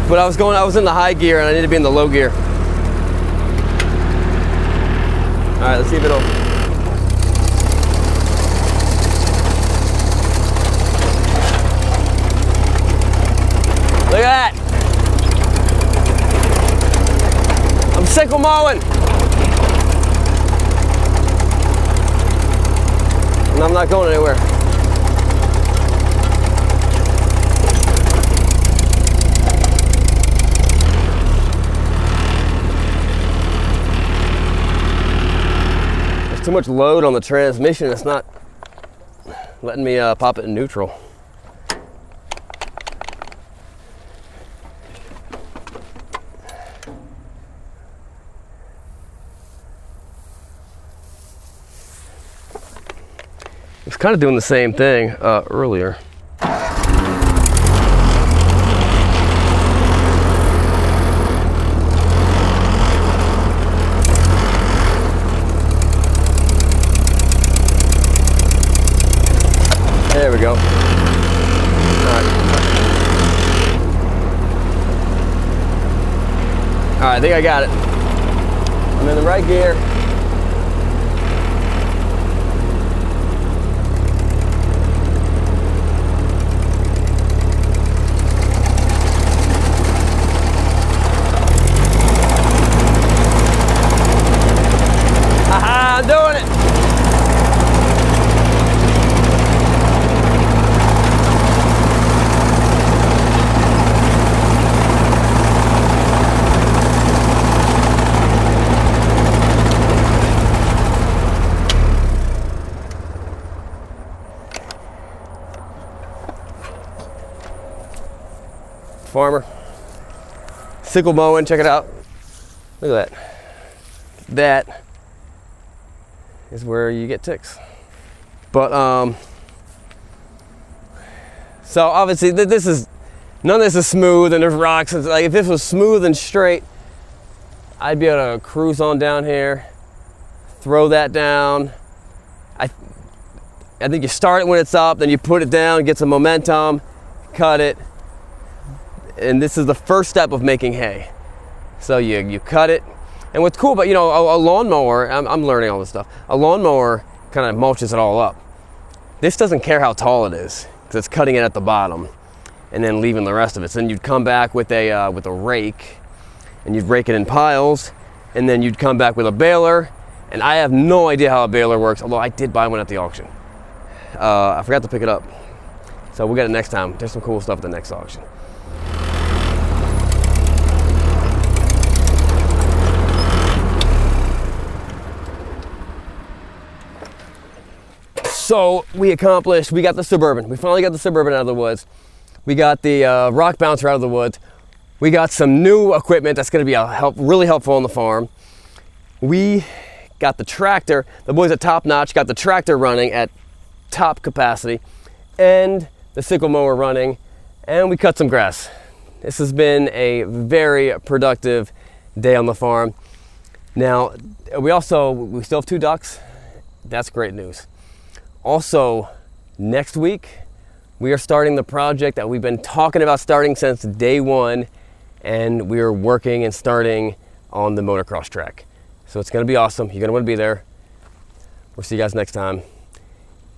But I was in the high gear and I need to be in the low gear. All right, let's see if it'll. Look at that. I'm sickle mowing. And I'm not going anywhere. There's too much load on the transmission. It's not letting me pop it in neutral. It's kind of doing the same thing earlier. There we go. All right. All right, I think I got it. I'm in the right gear. I'm doing it. Farmer. Sickle mowing, check it out. Look at that. That is where you get ticks. But so obviously none of this is smooth and there's rocks. It's like if this was smooth and straight, I'd be able to cruise on down here, throw that down. I think you start it when it's up, then you put it down, get some momentum, cut it. And this is the first step of making hay. So you cut it. And what's cool about, a lawnmower, I'm learning all this stuff. A lawnmower kind of mulches it all up. This doesn't care how tall it is, because it's cutting it at the bottom and then leaving the rest of it. So then you'd come back with a rake, and you'd rake it in piles, and then you'd come back with a baler. And I have no idea how a baler works, although I did buy one at the auction. I forgot to pick it up. So we'll get it next time. There's some cool stuff at the next auction. So we got the Suburban. We finally got the Suburban out of the woods. We got the rock bouncer out of the woods. We got some new equipment that's gonna be really helpful on the farm. We got the tractor. The boys at Top Notch got the tractor running at top capacity and the sickle mower running, and we cut some grass. This has been a very productive day on the farm. Now, we still have 2 ducks. That's great news. Also, next week, we are starting the project that we've been talking about starting since day one, and we are working and starting on the motocross track. So it's gonna be awesome. You're gonna wanna be there. We'll see you guys next time.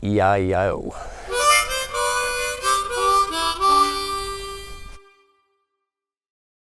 E-I-E-I-O.